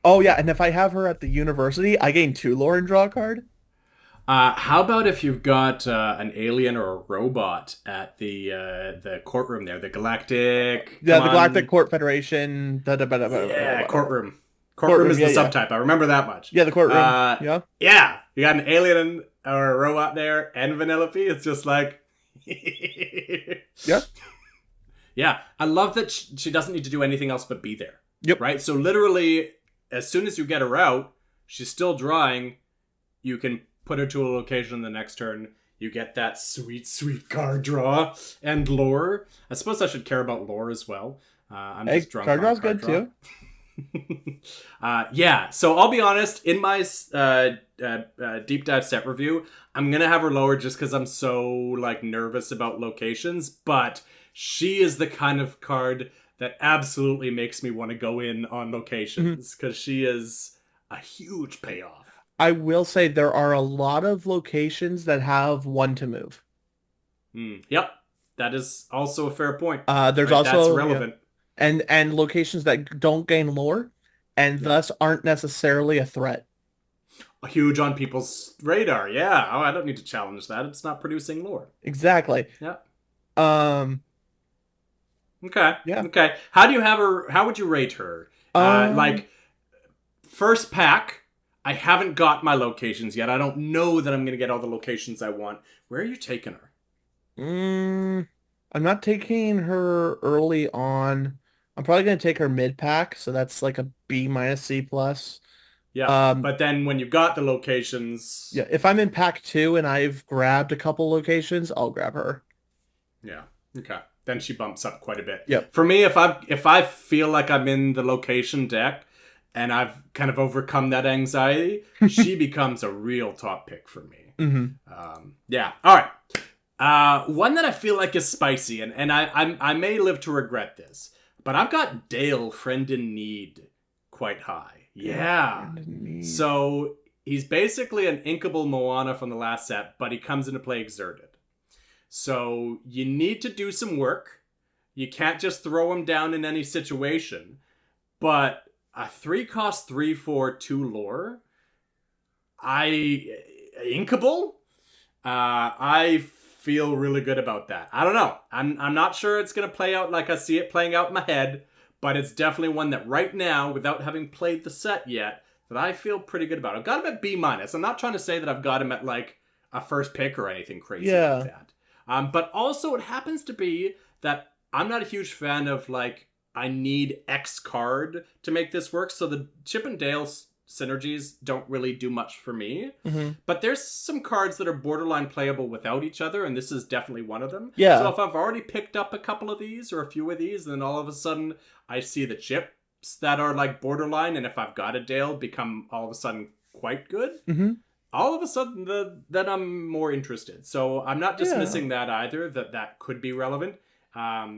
if I have her at the university, I gain 2 lore and draw a card. How about if you've got an alien or a robot at the courtroom there, the Galactic? Yeah, the Galactic Court Federation. Courtroom. Courtroom is the subtype. I remember that much. Yeah, the courtroom. Yeah. You got an alien or a robot there and Vanellope. It's just like... Yeah. Yeah. I love that she doesn't need to do anything else but be there. Yep. Right? So literally, as soon as you get her out, she's still drawing. You can put her to a location the next turn. You get that sweet, sweet card draw and lore. I suppose I should care about lore as well. I'm just drunk. Card draw's good too. So I'll be honest, in my deep dive set review, I'm gonna have her lower just because I'm so like nervous about locations, but she is the kind of card that absolutely makes me want to go in on locations because she is a huge payoff. I will say there are a lot of locations that have 1 to move. Yep, that is also a fair point. There's also that's relevant. And locations that don't gain lore and thus aren't necessarily a threat. Huge on people's radar. Yeah. Oh, I don't need to challenge that. It's not producing lore. Exactly. Yeah. Okay. Yeah. Okay. How do you have her? How would you rate her? Like first pack. I haven't got my locations yet. I don't know that I'm going to get all the locations I want. Where are you taking her? I'm not taking her early on. I'm probably going to take her mid-pack, so that's like a B minus C plus. Yeah, but then when you've got the locations... Yeah, if I'm in pack 2 and I've grabbed a couple locations, I'll grab her. Yeah, okay. Then she bumps up quite a bit. Yeah. For me, if I feel like I'm in the location deck, and I've kind of overcome that anxiety, she becomes a real top pick for me. Yeah. All right. One that I feel like is spicy, and I may live to regret this, but I've got Dale, Friend in Need, quite high. Yeah. So he's basically an inkable Moana from the last set, but he comes into play exerted. So you need to do some work. You can't just throw him down in any situation, but a 3-cost 3/4 2 lore. Inkable? I feel really good about that. I don't know. I'm not sure it's going to play out like I see it playing out in my head, but it's definitely one that right now, without having played the set yet, that I feel pretty good about. I've got him at B-. I'm not trying to say that I've got him at like a first pick or anything crazy like that. But also it happens to be that I'm not a huge fan of like, I need X card to make this work. So the Chip and Dale synergies don't really do much for me. But there's some cards that are borderline playable without each other, and this is definitely one of them. Yeah. So if I've already picked up a couple of these or a few of these, then all of a sudden I see the chips that are like borderline, and if I've got a Dale, become all of a sudden quite good. All of a sudden then I'm more interested. So I'm not dismissing that either, that could be relevant.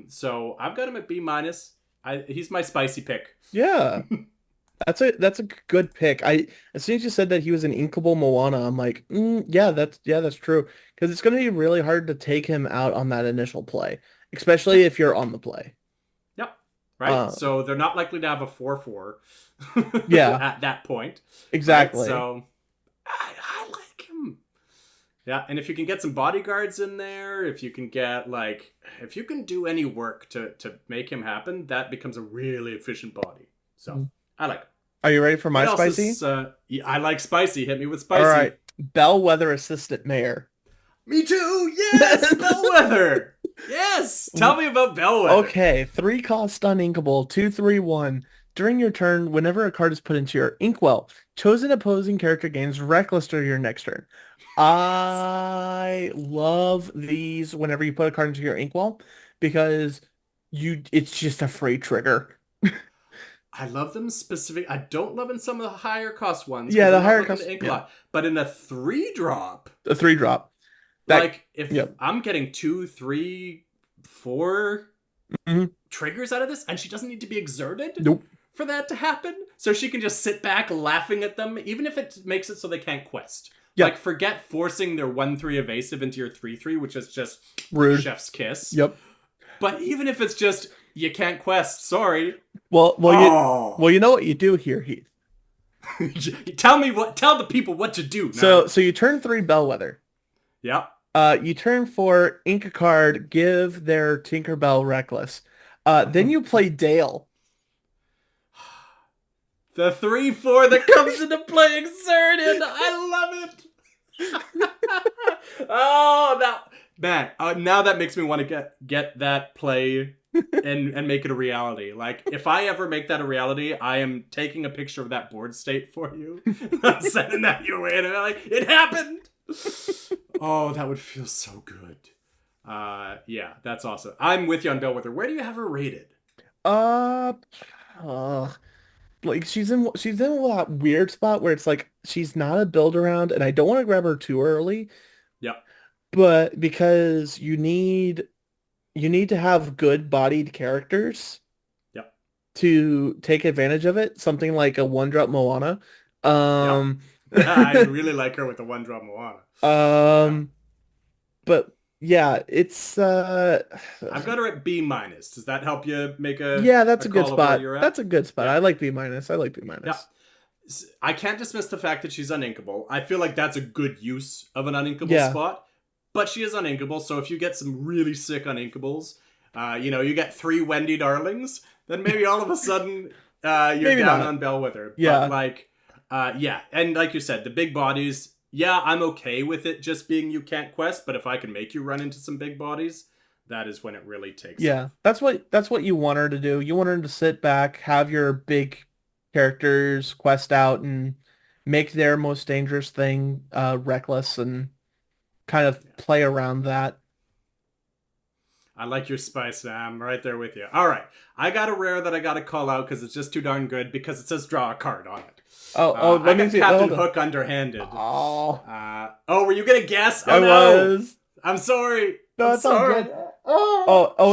So I've got him at B-. He's my spicy pick. Yeah. That's a good pick. As soon as you said that he was an inkable Moana, I'm like, yeah, that's true. Because it's going to be really hard to take him out on that initial play, especially if you're on the play. Yep. Right. So they're not likely to have a 4/4. Yeah. At that point. Exactly. Right? So I like him. Yeah, and if you can get some bodyguards in there, if you can do any work to make him happen, that becomes a really efficient body. So I like it. Are you ready for my What else spicy? I like spicy. Hit me with spicy. All right. Bellwether Assistant Mayor. Me too. Yes, Bellwether. Yes. Tell me about Bellwether. Okay. 3-cost uninkable. 2/3/1. During your turn, whenever a card is put into your inkwell, chosen opposing character gains reckless during your next turn. I love these whenever you put a card into your inkwell because it's just a free trigger. I love them specific. I don't love in some of the higher cost ones. Yeah, the I'm not higher looking cost. to ink a lot. But in a 3-drop, A 3-drop. If I'm getting 2, 3, 4 triggers out of this, and she doesn't need to be exerted for that to happen, so she can just sit back laughing at them, even if it makes it so they can't quest. Yep. Like, forget forcing their 1/3 evasive into your 3/3, which is just rude. Chef's kiss. Yep. But even if it's just, you can't quest, sorry. Well, you know what you do here, Heath. Tell the people what to do. So you turn 3 Bellwether. Yeah. You turn 4, ink a card, give their Tinkerbell reckless. Then you play Dale. The 3/4 that comes into play exerted. I love it. Now that makes me want to get that play and make it a reality. Like, if I ever make that a reality, I am taking a picture of that board state for you. I'm sending that your way, and I'm like, it happened. Oh, that would feel so good. Yeah, that's awesome. I'm with you on Bellwether. Where do you have her rated? Like she's in that weird spot where it's like she's not a build around, and I don't want to grab her too early. Yeah. But because you need to have good bodied characters. Yep. To take advantage of it, something like a 1-drop Moana. I really like her with the 1-drop Moana. But yeah, it's I've got her at B-. Does that help you make a that's a good spot. That's a good spot. Yeah. I like B-. I like B-. Yeah. I can't dismiss the fact that she's uninkable. I feel like that's a good use of an uninkable spot. But she is uninkable, so if you get some really sick uninkables, you get 3 Wendy Darlings, then maybe all of a sudden you're down on Bellwether. Yeah. But and like you said, the big bodies, I'm okay with it just being you can't quest, but if I can make you run into some big bodies, that is when it really takes off. That's what you want her to do. You want her to sit back, have your big characters quest out, and make their most dangerous thing reckless, and kind of play around that. I like your spice, I'm right there with you. All right, I got a rare that I got to call out because it's just too darn good because it says draw a card on it. Let me see. Captain Hook underhanded. Were you gonna guess? Oh, I no. was. I'm sorry. No, it's all good.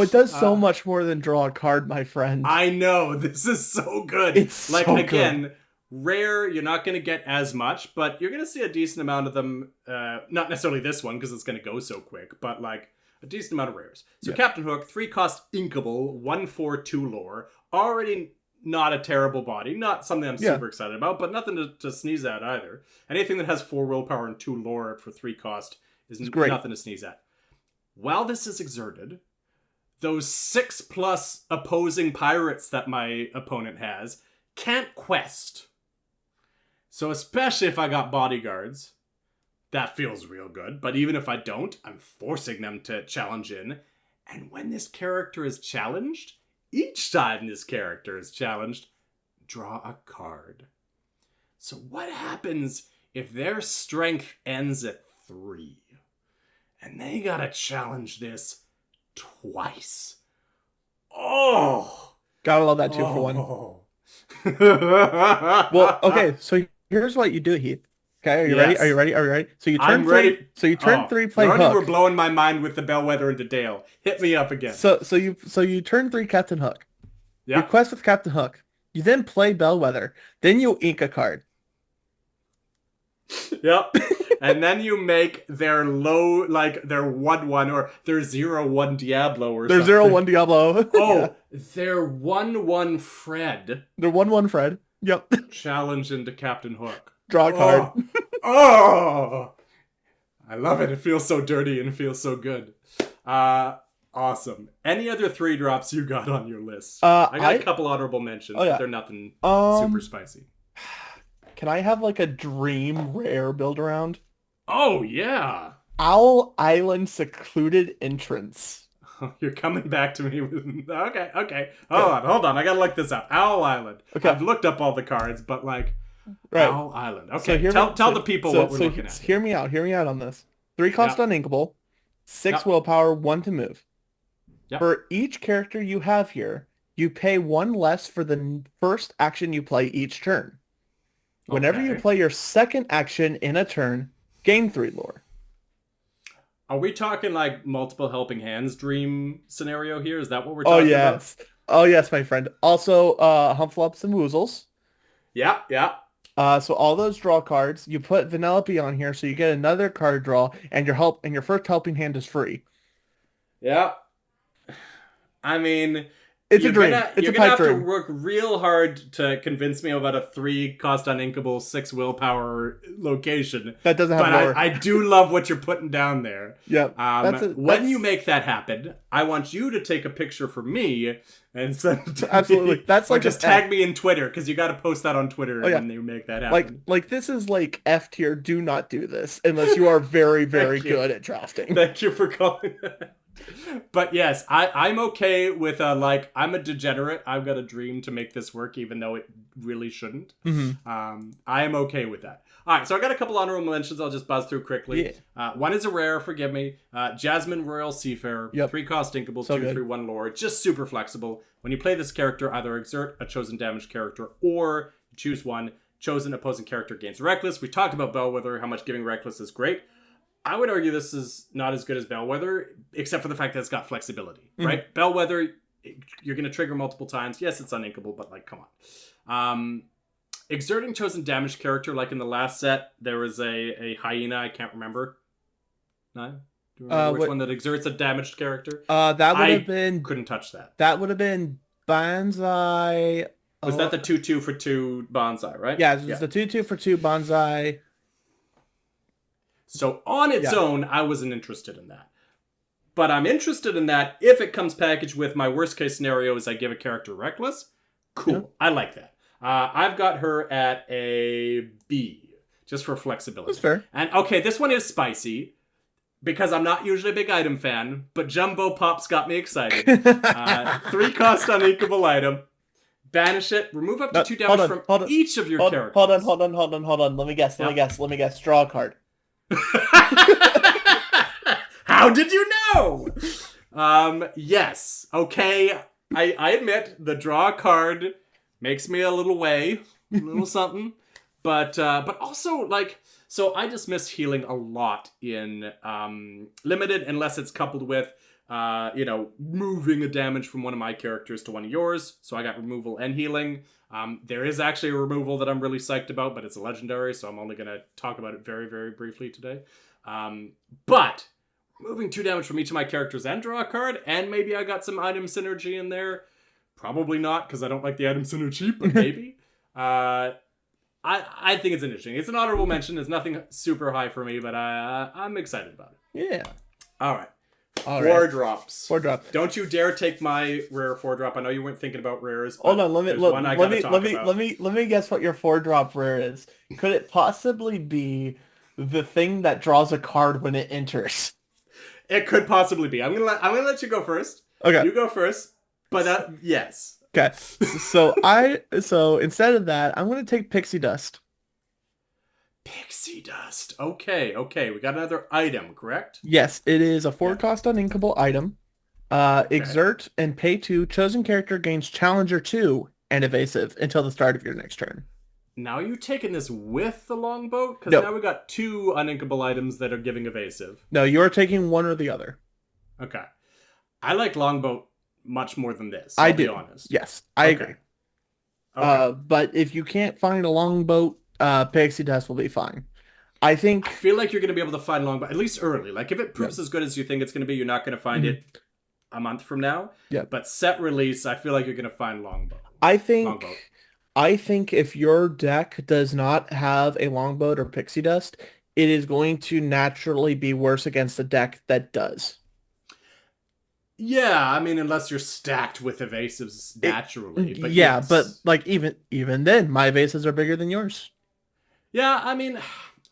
It does so much more than draw a card, my friend. I know. This is so good. It's like so again, good. Rare, you're not going to get as much, but you're going to see a decent amount of them. Not necessarily this one because it's going to go so quick, but like a decent amount of rares. So Captain Hook, 3-cost inkable, 1/4/2 lore. Already not a terrible body. Not something I'm super excited about, but nothing to sneeze at either. Anything that has 4 willpower and 2 lore for 3-cost is nothing to sneeze at. While this is exerted, those 6+ opposing pirates that my opponent has can't quest. So especially if I got bodyguards, that feels real good. But even if I don't, I'm forcing them to challenge in. And when this character is challenged, each time this character is challenged, draw a card. So what happens if their strength ends at 3? And they gotta challenge this twice. Oh! Gotta love that 2 for 1. Well, okay, so here's what you do, Heath. Okay, are you ready? Are you ready? Are you ready? So you turn I'm ready. 3. So you turn 3, play Already Hook. we're blowing my mind with the Bellwether into Dale. Hit me up again. So you turn 3, Captain Hook. Yeah. You quest with Captain Hook. You then play Bellwether. Then you ink a card. Yep. And then you make their low, like their 1/1 or their 0/1 Diablo or Their something. 0/1 Diablo. Oh, Yeah. their 1/1 Fred. Their 1/1 Fred. Yep. Challenge into Captain Hook. Draw a card. Oh! I love it. It feels so dirty and it feels so good. Awesome. Any other 3 drops you got on your list? I got a couple honorable mentions, but they're nothing super spicy. Can I have like a dream rare build around? Oh, yeah. Owl Island Secluded Entrance. You're coming back to me with... Okay. Hold on. I gotta look this up. Owl Island. Okay. I've looked up all the cards, but like... Right. Owl Island. Okay, so tell the people what we're looking at. Hear me out on this. 3 cost uninkable, 6 willpower, 1 to move. Yep. For each character you have here, you pay 1 less for the first action you play each turn. Whenever you play your second action in a turn, gain 3 lore. Are we talking like multiple helping hands dream scenario here? Is that what we're talking about? Oh yes, my friend. Also, Humpflumps and Woozles. Yeah. So all those draw cards, you put Vanellope on here, so you get another card draw, and your first helping hand is free. Yeah. I mean, it's a dream. You're gonna have to work real hard to convince me about a 3 cost uninkable, 6 willpower location. That doesn't have lore. I do love what you're putting down there. Yep. When you make that happen, I want you to take a picture for me and send it to absolutely. me. That's like just tag me in Twitter, because you got to post that on Twitter when you make that happen. Like this is like F tier. Do not do this unless you are very very good at drafting. Thank you for calling that. But yes, I'm okay with I'm a degenerate. I've got a dream to make this work, even though it really shouldn't. Mm-hmm. I am okay with that. All right, so I got a couple honorable mentions. I'll just buzz through quickly. Yeah. 1 is a rare, forgive me. Jasmine Royal Seafarer. Yep. 3 cost inkable, 2 through 1 lore. Just super flexible. When you play this character, either exert a chosen damage character or choose one. Chosen opposing character gains Reckless. We talked about Bellwether, how much giving Reckless is great. I would argue this is not as good as Bellwether, except for the fact that it's got flexibility, right? Bellwether, you're going to trigger multiple times. Yes, it's uninkable, but come on. Exerting chosen damage character, like in the last set, there was a hyena, I can't remember. No? Do you remember which one that exerts a damaged character? That would have been... couldn't touch that. That would have been Bonsai... Was that the 2/2 for 2 Bonsai, right? Yeah, it was the 2/2 for 2 Bonsai... So on its own, I wasn't interested in that. But I'm interested in that if it comes packaged with my worst case scenario is I give a character Reckless. Cool. Yeah. I like that. I've got her at a B, just for flexibility. That's fair. And okay, this one is spicy because I'm not usually a big item fan, but Jumbo Pops got me excited. 3 cost uninkable item. Banish it. Remove up to 2 damage from each of your characters. Hold on. Let me guess. Draw a card. How did you know? Yes. Okay. I admit the draw card makes me a little something, but also so I dismiss healing a lot in limited unless it's coupled with moving a damage from one of my characters to one of yours. So I got removal and healing. There is actually a removal that I'm really psyched about, but it's a legendary, so I'm only going to talk about it very, very briefly today. But removing 2 damage from each of my characters and draw a card, and maybe I got some item synergy in there. Probably not, because I don't like the item synergy, but maybe. I think it's interesting. It's an honorable mention. It's nothing super high for me, but I'm excited about it. Yeah. All right. 4 drops. 4 drops. Don't you dare take my rare 4 drop. I know you weren't thinking about rares. Hold on, let me guess what your 4 drop rare is. Could it possibly be the thing that draws a card when it enters. It could possibly be. I'm gonna let you go first. Okay. You go first. But yes. Okay. So instead of that, I'm gonna take pixie dust. Pixie dust. Okay. We got another item, correct? Yes, it is a 4-cost uninkable item. Okay. Exert and pay 2. Chosen character gains Challenger 2 and evasive until the start of your next turn. Now you taking this with the longboat? Because No. now we got 2 uninkable items that are giving evasive. No, you are taking one or the other. Okay. I like longboat much more than this. I I'll do. be honest. Yes, I agree. Okay. But if you can't find a longboat, pixie dust will be fine. I think. I feel like you're going to be able to find longboat, at least early. Like, if it proves as good as you think it's going to be, you're not going to find it a month from now. Yeah. But set release, I feel like you're going to find longboat. Longboat. I think if your deck does not have a longboat or pixie dust, it is going to naturally be worse against a deck that does. Yeah, I mean, unless you're stacked with evasives naturally. But yeah, yes. but like even then, my evasives are bigger than yours. Yeah, I mean,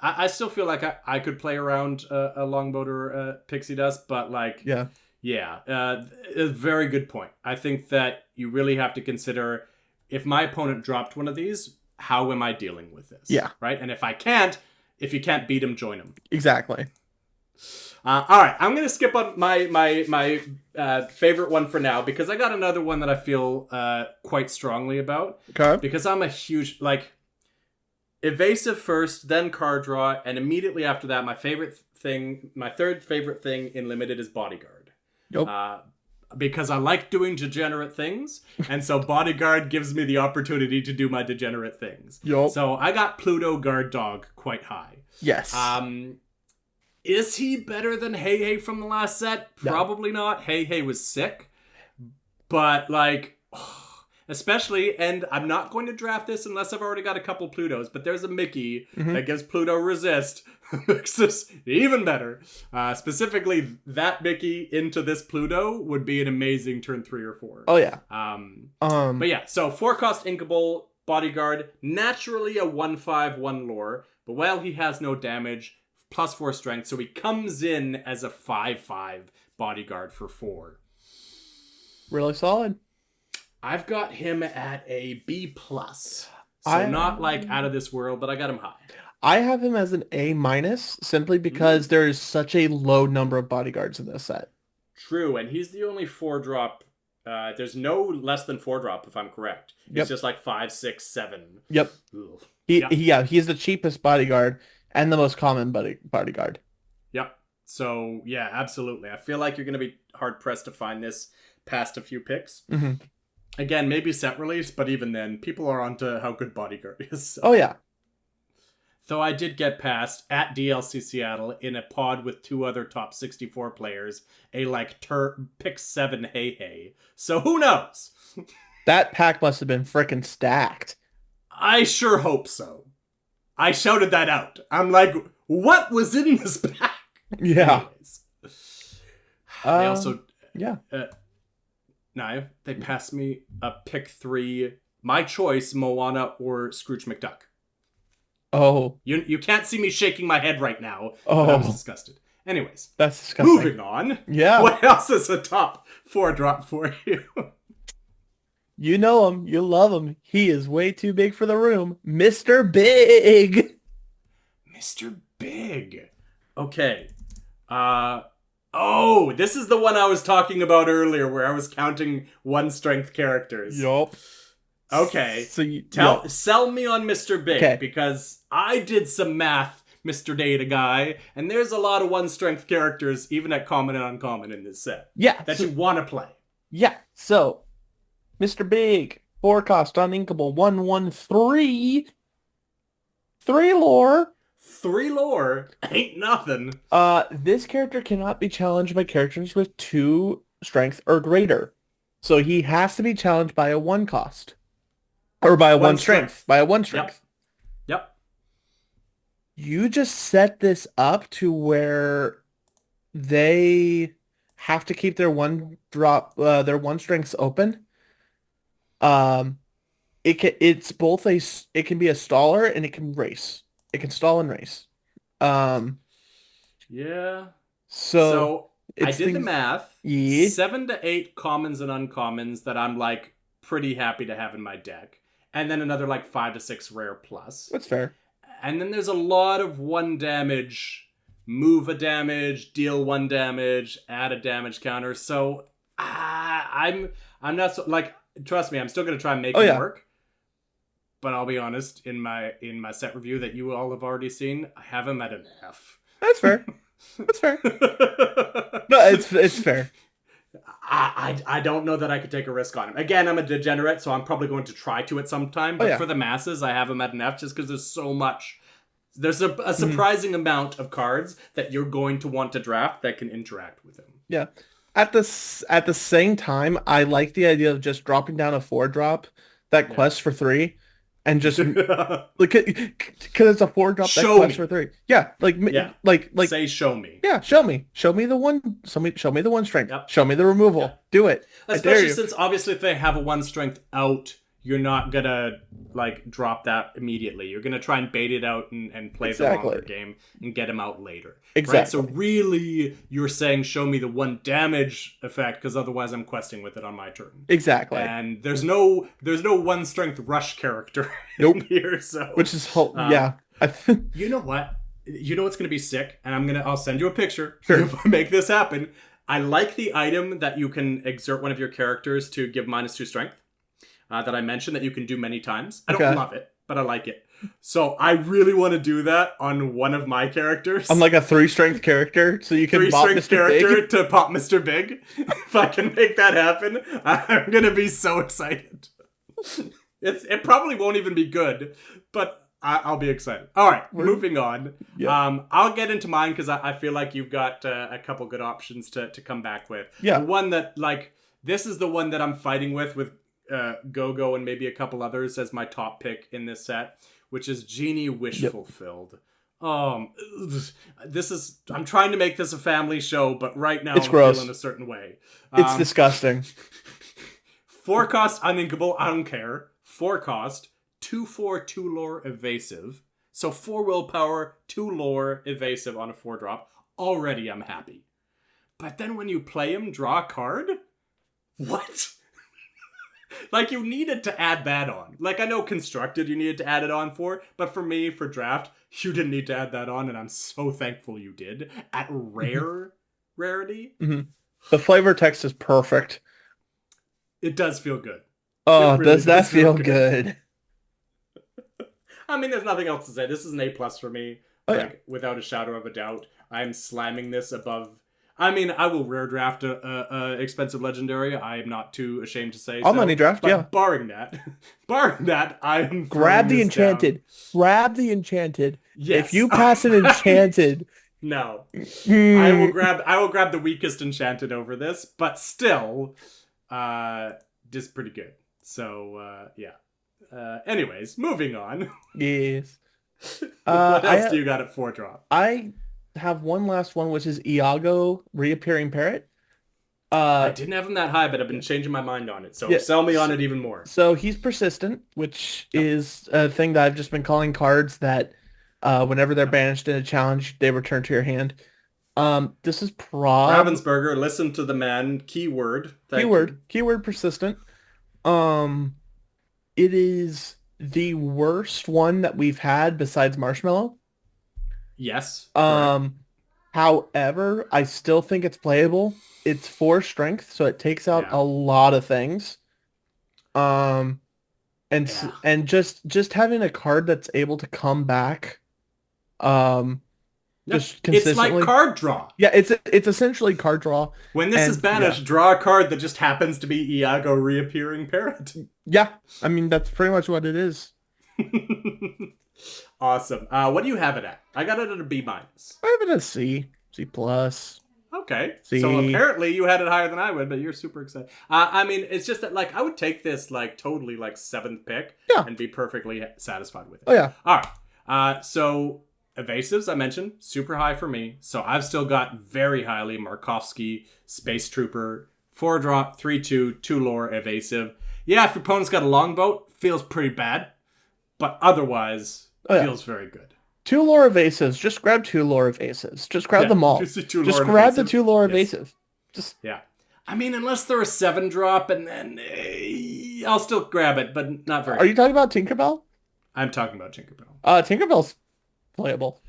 I still feel like I could play around a longboat or a pixie dust, but like, Yeah, a very good point. I think that you really have to consider, if my opponent dropped one of these, how am I dealing with this? Yeah. Right? And if you can't beat him, join him. exactly. All right, I'm going to skip on my favorite one for now, because I got another one that I feel quite strongly about. Okay. Because I'm a huge, like, evasive first, then card draw, and immediately after that, my third favorite thing in Limited is Bodyguard. Yep. Because I like doing degenerate things, and so Bodyguard gives me the opportunity to do my degenerate things. Yep. So I got Pluto Guard Dog quite high. Yes. Is he better than Hey Hey from the last set? No. Probably not. Hey Hey was sick. But, like, especially, and I'm not going to draft this unless I've already got a couple Plutos, but there's a Mickey that gives Pluto resist. Makes this even better. Specifically, that Mickey into this Pluto would be an amazing turn 3 or 4. Oh, yeah. But yeah, so 4-cost Inkable Bodyguard, naturally a 1/5, 1 lore, but while he has no damage, +4 strength, so he comes in as a 5/5 Bodyguard for 4. Really solid. I've got him at a B+. So not like out of this world, but I got him high. I have him as an A- simply because there is such a low number of bodyguards in this set. True, and he's the only 4-drop. There's no less than 4-drop, if I'm correct. It's just like 5, 6, 7. Yep. He's the cheapest bodyguard and the most common bodyguard. Yep. So, yeah, absolutely. I feel like you're going to be hard-pressed to find this past a few picks. Mm-hmm. Again, maybe set release, but even then, people are onto how good Bodyguard is. So. Oh, yeah. Though I did get past, at DLC Seattle, in a pod with 2 other top 64 players, a, like, pick 7 Hey Hey. So who knows? That pack must have been frickin' stacked. I sure hope so. I shouted that out. I'm like, what was in this pack? Yeah. Anyways. They also... Yeah. Nive, they passed me a pick 3, my choice, Moana or Scrooge McDuck. Oh. You can't see me shaking my head right now. Oh. But I was disgusted. Anyways. That's disgusting. Moving on. Yeah. What else is a top 4-drop for you? You know him. You love him. He is way too big for the room. Mr. Big. Mr. Big. Okay. Oh, this is the one I was talking about earlier where I was counting 1-strength characters. Yup. Okay. So sell me on Mr. Big, because I did some math, Mr. Data Guy, and there's a lot of 1-strength characters, even at common and uncommon in this set. Yeah. That you want to play. Yeah. So, Mr. Big, 4-cost uninkable, 1/1/3. 3 lore. 3 lore ain't nothing. This character cannot be challenged by characters with 2 strength or greater. So he has to be challenged by a 1-cost. Or by a 1 strength. By a 1 strength. Yep. You just set this up to where they have to keep their 1 strengths open. It can be a staller and it can race. It can stall and race. Um, Yeah. so So I it's did the things. math. Yeah. 7 to 8 commons and uncommons that I'm like pretty happy to have in my deck. And then another like 5 to 6 rare plus. That's fair. And then there's a lot of 1 damage, move a damage, deal 1 damage, add a damage counter. So I'm not so like, trust me, I'm still gonna try and make it work. But I'll be honest, in my set review that you all have already seen, I have him at an F. That's fair. That's fair. No, it's fair. I don't know that I could take a risk on him. Again, I'm a degenerate, so I'm probably going to try to at some time. But for the masses, I have him at an F just because there's so much. There's a surprising amount of cards that you're going to want to draft that can interact with him. Yeah. At the same time, I like the idea of just dropping down a 4-drop that quest for 3. And just like, because it's a 4-drop that quest for 3. Yeah, like say, show me. Yeah, show me the one. Show me the 1 strength. Yep. Show me the removal. Yep. Do it. Especially since obviously if they have a 1 strength out, you're not gonna like drop that immediately. You're gonna try and bait it out and play the longer game and get him out later. Exactly. Right? So really, you're saying show me the 1 damage effect because otherwise I'm questing with it on my turn. Exactly. And there's no 1 strength rush character in here. So which is you know what? You know what's gonna be sick, and I'll send you a picture. Sure. If I make this happen. I like the item that you can exert one of your characters to give -2 strength. That I mentioned that you can do many times. I don't love it, but I like it. So I really want to do that on one of my characters. I'm like a 3-strength character, so you can pop Mr. character Big. to pop Mr. Big. If I can make that happen, I'm gonna be so excited. It probably won't even be good, but I'll be excited. All right, moving on. Yeah. I'll get into mine because I feel like you've got a couple good options to come back with. Yeah. The one that this is the one that I'm fighting with Go-Go and maybe a couple others as my top pick in this set, which is Genie Wish Fulfilled. I'm trying to make this a family show, but right now it's I'm gross. feeling a certain way. It's disgusting. 4 cost uninkable, I don't care. 4 cost, 2/4, 2 lore evasive. So 4 willpower, 2 lore evasive on a 4-drop. Already I'm happy. But then when you play him, draw a card? What? Like, you needed to add that on. Like, I know Constructed you needed to add it on for, but for me, for Draft, you didn't need to add that on, and I'm so thankful you did. At rarity. Mm-hmm. The flavor text is perfect. It does feel good. Oh, really does that feel good? I mean, there's nothing else to say. This is an A+ for me. Without a shadow of a doubt. I'm slamming this above... I mean, I will rare draft a expensive legendary. I am not too ashamed to say I'll money draft, but barring that, I am grab the enchanted. Down. Grab the enchanted. Yes. If you pass an enchanted, no, I will grab the weakest enchanted over this, but still, this is pretty good. So yeah. Anyways, moving on. Yes. What else do you got at 4-drop? I have one last one, which is Iago, Reappearing Parrot. I didn't have him that high, but I've been changing my mind on it. So sell me on it even more. So he's persistent, which is a thing that I've just been calling cards whenever they're banished in a challenge, they return to your hand. This is Ravensburger, listen to the man. Keyword persistent. It is the worst one that we've had besides Marshmallow. Yes. However, I still think it's playable. It's 4 strength, so it takes out a lot of things. And just having a card that's able to come back, just consistently. It's like card draw. Yeah, it's essentially card draw. When this is banished, draw a card that just happens to be Iago Reappearing Parrot. Yeah, I mean that's pretty much what it is. Awesome. What do you have it at? I got it at a B-. I have it at C+. Okay. C. So apparently you had it higher than I would, but you're super excited. I mean, it's just that I would take this totally 7th pick and be perfectly satisfied with it. Oh yeah. All right. So evasives I mentioned super high for me. So I've still got very highly Markovsky, Space Trooper, 4-drop, 3/2, 2 lore, evasive. Yeah, if your opponent's got a longboat, feels pretty bad, but otherwise feels very good. 2 lore evasives. Just grab 2 lore evasives. Just grab them if all. you see two Just lore grab the invasive, 2 lore yes. evasive. Just Yeah. I mean, unless they're a 7-drop, and then I'll still grab it, but not very. Are you talking about Tinkerbell? I'm talking about Tinkerbell. Tinkerbell's playable.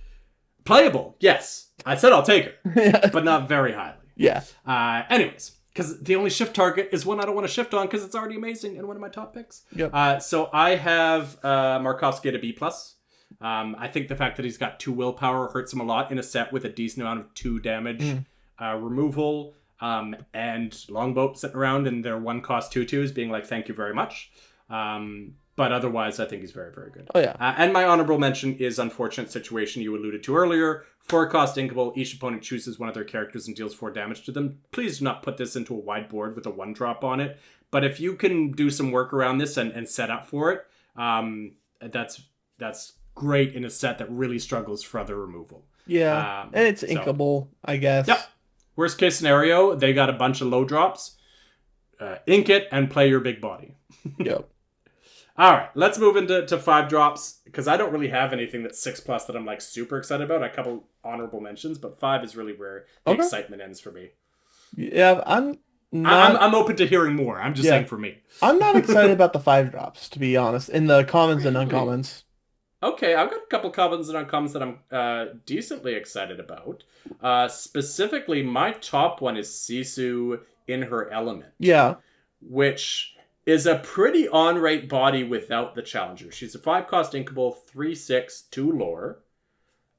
Playable, yes. I said I'll take her, Yeah. but not very highly. Yeah. Anyways, because the only shift target is one I don't want to shift on because it's already amazing and one of my top picks. Yep. So I have Markovsky at a B+. I think the fact that he's got 2 willpower hurts him a lot in a set with a decent amount of 2 damage removal. And Longboat sitting around and their 1-cost 2/2s being like, thank you very much. But otherwise, I think he's very, very good. Oh, yeah. And my honorable mention is Unfortunate Situation you alluded to earlier. 4-cost inkable. Each opponent chooses one of their characters and deals 4 damage to them. Please do not put this into a wide board with a 1-drop on it. But if you can do some work around this and set up for it, that's great in a set that really struggles for other removal. Yeah. And it's inkable, I guess. Yep. Worst case scenario, they got a bunch of low drops. Ink it and play your big body. Yep. All right, let's move into 5 drops because I don't really have anything that's 6+ that I'm like super excited about. A couple honorable mentions, but 5 is really where the excitement ends for me. Yeah, I'm open to hearing more. I'm just saying for me. I'm not excited about the 5 drops, to be honest, in the commons and uncommons. Okay, I've got a couple commons and uncommons that I'm decently excited about. Specifically, my top one is Sisu in her element. Yeah. Which is a pretty on-rate body without the challenger. She's a 5-cost inkable, 3/6, 2 lore.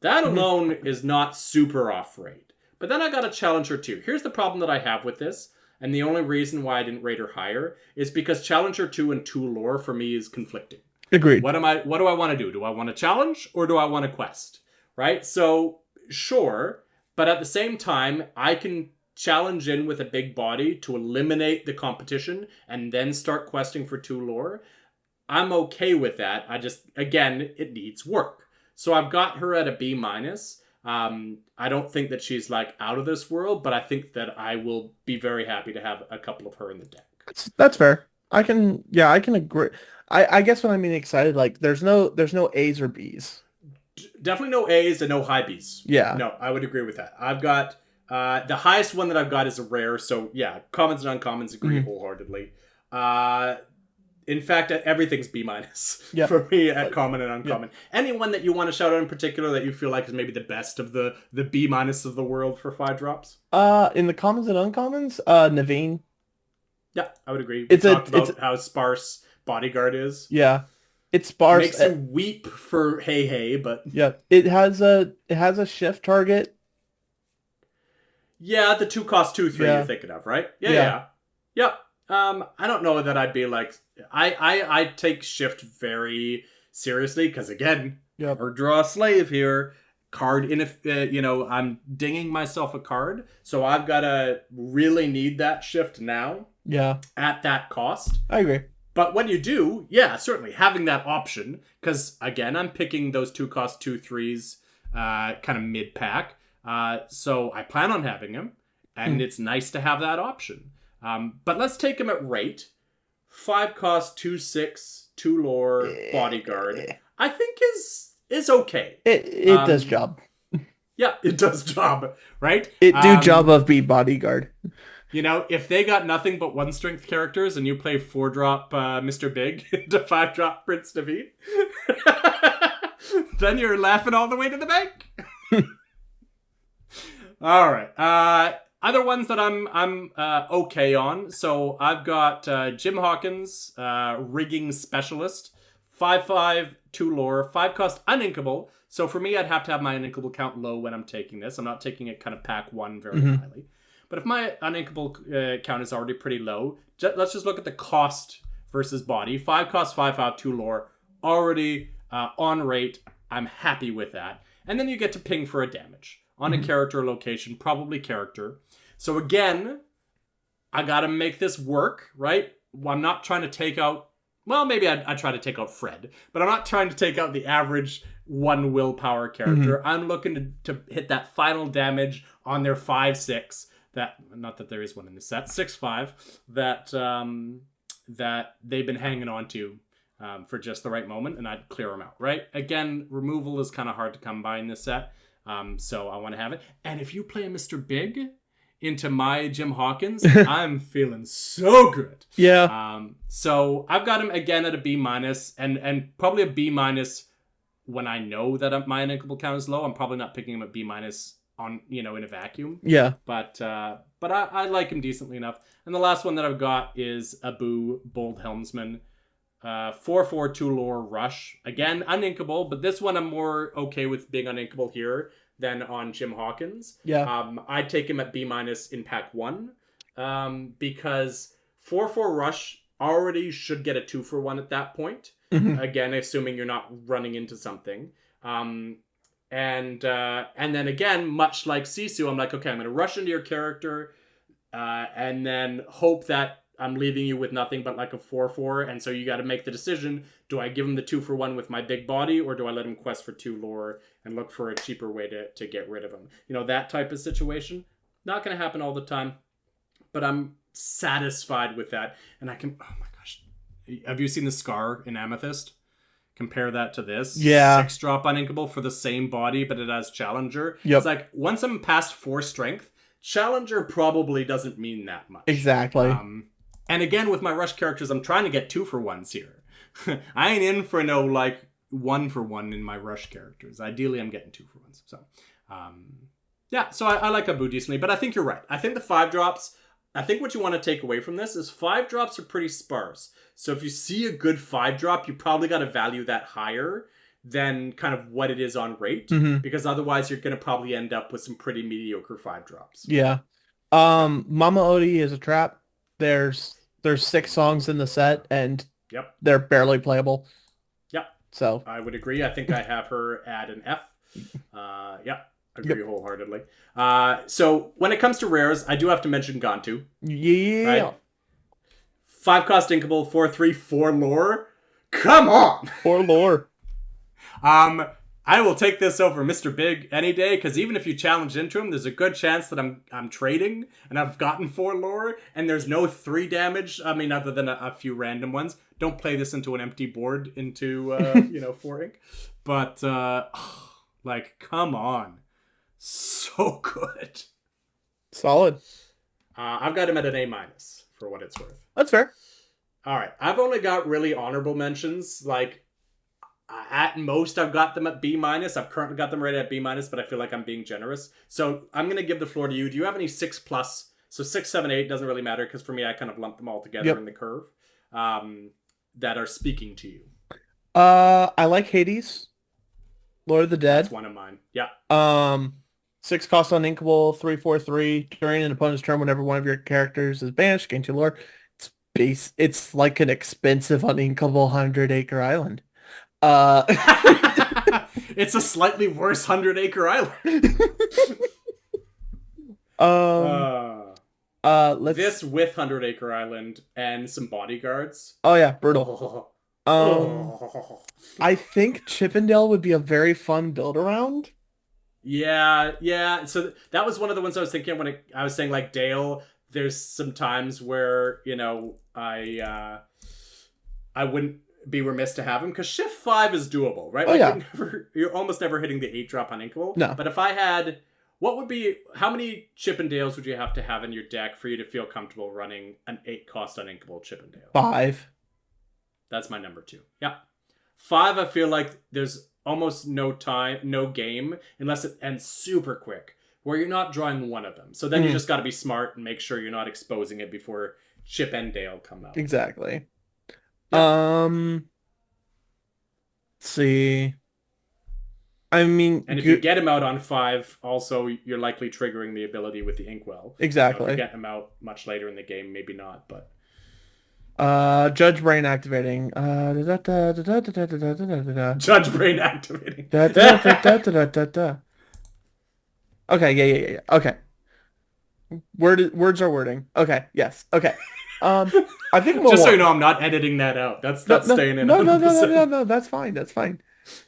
That alone is not super off-rate. But then I got a challenger too. Here's the problem that I have with this, and the only reason why I didn't rate her higher is because challenger 2 and 2 lore for me is conflicting. Agreed. What do I want to do? Do I want to challenge or do I want to quest? Right? So, sure, but at the same time, I can challenge in with a big body to eliminate the competition and then start questing for 2 lore. I'm okay with that. I just, again, it needs work. So I've got her at a B-. I don't think that she's like out of this world, but I think that I will be very happy to have a couple of her in the deck. That's fair. I can agree. I guess when I mean excited, like there's no A's or B's. Definitely no A's and no high B's. Yeah. No, I would agree with that. I've got the highest one that I've got is a rare, so yeah, commons and uncommons agree wholeheartedly. In fact, everything's B- for me at common and uncommon. Anyone that you want to shout out in particular that you feel like is maybe the best of the B- of the world for 5 drops? In the commons and uncommons, Nive. Yeah, I would agree. We talked about how sparse Bodyguard is. Yeah. It's sparse. Makes you weep for hey, but yeah, it has a shift target. Yeah, the 2-cost 2/3 you're thinking of, right? Yeah. I don't know that I'd be like I take shift very seriously because again, or draw a slave here. Card in I'm dinging myself a card, so I've got to really need that shift now. Yeah. At that cost. I agree. But when you do, yeah, certainly having that option, because again, I'm picking those 2-cost 2/3s kind of mid-pack. So I plan on having him, and it's nice to have that option. But let's take him at rate. 5-cost 2/6, 2 lore, bodyguard. I think is okay. It does job. Yeah, it does job, right? It do job of be bodyguard. If they got nothing but 1 strength characters and you play 4-drop Mr. Big into 5-drop Prince Naveed, then you're laughing all the way to the bank. All right. Other ones that I'm okay on. So I've got Jim Hawkins, rigging specialist, 5/5, 2 lore, 5-cost uninkable. So for me, I'd have to have my uninkable count low when I'm taking this. I'm not taking it kind of pack 1 very highly. But if my uninkable count is already pretty low, let's just look at the cost versus body. 5-cost, 5/5, 2 lore, already on rate. I'm happy with that. And then you get to ping for a damage on a character or location, probably character. So again, I got to make this work, right? I'm not trying to take out, well, maybe I try to take out Fred, but I'm not trying to take out the average 1 willpower character. I'm looking to hit that final damage on their 5/6. That, not that there is one in the set, 6/5 that they've been hanging on to for just the right moment, and I'd clear them out, right? Again, removal is kind of hard to come by in this set, so I want to have it. And if you play a Mr. Big into my Jim Hawkins, I'm feeling so good. Yeah. So I've got him again at a B-, and probably a B- when I know that my uninkable count is low. I'm probably not picking him at B- on, in a vacuum. Yeah. But I like him decently enough. And the last one that I've got is Abu, Bold Helmsman. 4/4 2 rush. Again, uninkable, but this one I'm more okay with being uninkable here than on Jim Hawkins. Yeah. I'd take him at B- in pack 1. Because 4/4 rush already should get a 2-for-1 at that point. Mhm. Again, assuming you're not running into something. And then again, much like Sisu, I'm like, okay, I'm going to rush into your character and then hope that I'm leaving you with nothing but like a 4/4. And so you got to make the decision. Do I give him the 2-for-1 with my big body, or do I let him quest for 2 lore and look for a cheaper way to get rid of him? That type of situation. Not going to happen all the time, but I'm satisfied with that. And I can, oh my gosh. Have you seen the Scar in Amethyst? Compare that to this. Yeah. 6-drop uninkable for the same body, but it has Challenger. Yep. It's like, once I'm past 4 strength, Challenger probably doesn't mean that much. Exactly. And again, with my rush characters, I'm trying to get 2-for-1s here. I ain't in for no, 1-for-1 in my rush characters. Ideally, I'm getting 2-for-1s. So, yeah, so I like Abu decently, but I think you're right. I think the 5-drops, I think what you want to take away from this is 5-drops are pretty sparse. So if you see a good 5-drop, you probably got to value that higher than kind of what it is on rate, because otherwise you're going to probably end up with some pretty mediocre 5-drops. Yeah. Mama Odie is a trap. There's 6 songs in the set, and they're barely playable. Yep. So I would agree. I think I have her at an F. Agree wholeheartedly. So when it comes to rares, I do have to mention Gantu. Yeah. Right? 5-cost inkable, 4/3, 4 lore. Come on! 4 lore. I will take this over Mr. Big any day, because even if you challenge into him, there's a good chance that I'm trading, and I've gotten 4 lore, and there's no 3 damage. I mean, other than a few random ones. Don't play this into an empty board into 4 ink. But come on, so good. Solid. I've got him at an A- for what it's worth. That's fair. All right, I've only got really honorable mentions. At most, I've got them at B-. I've currently got them right at B-, but I feel like I'm being generous. So I'm going to give the floor to you. Do you have any 6+? So 6, 7, 8 doesn't really matter, because for me, I kind of lump them all together in the curve that are speaking to you. I like Hades. Lord of the Dead. That's one of mine. Yeah. 6 cost uninkable, 3/4/3. During an opponent's turn, whenever one of your characters is banished, gain 2 lore. It's like an expensive uninkable 100-acre island. It's a slightly worse 100-acre island. This with 100-acre island and some bodyguards. Oh yeah, brutal. I think Chippendale would be a very fun build around. Yeah. So that was one of the ones I was thinking when I was saying Dale. There's some times where I wouldn't be remiss to have him, because shift 5 is doable, right? You're almost never hitting the 8-drop on inkable. No. But if I had, how many Chippendales would you have to have in your deck for you to feel comfortable running an 8-cost uninkable Chippendale? 5. That's my number 2. Yeah. 5, I feel like there's almost no game, unless it ends super quick, where you're not drawing one of them. So then you just got to be smart and make sure you're not exposing it before Chip and Dale come out. Exactly. Let's see. I mean, and if you get him out on 5, also you're likely triggering the ability with the Inkwell. Exactly. If you get him out much later in the game, maybe not, but Judge Brain activating. Judge Brain activating. Okay, yeah. Okay. Words are wording. Okay, yes. Okay. I think just so you know, I'm not editing that out. That's staying in. No. That's fine.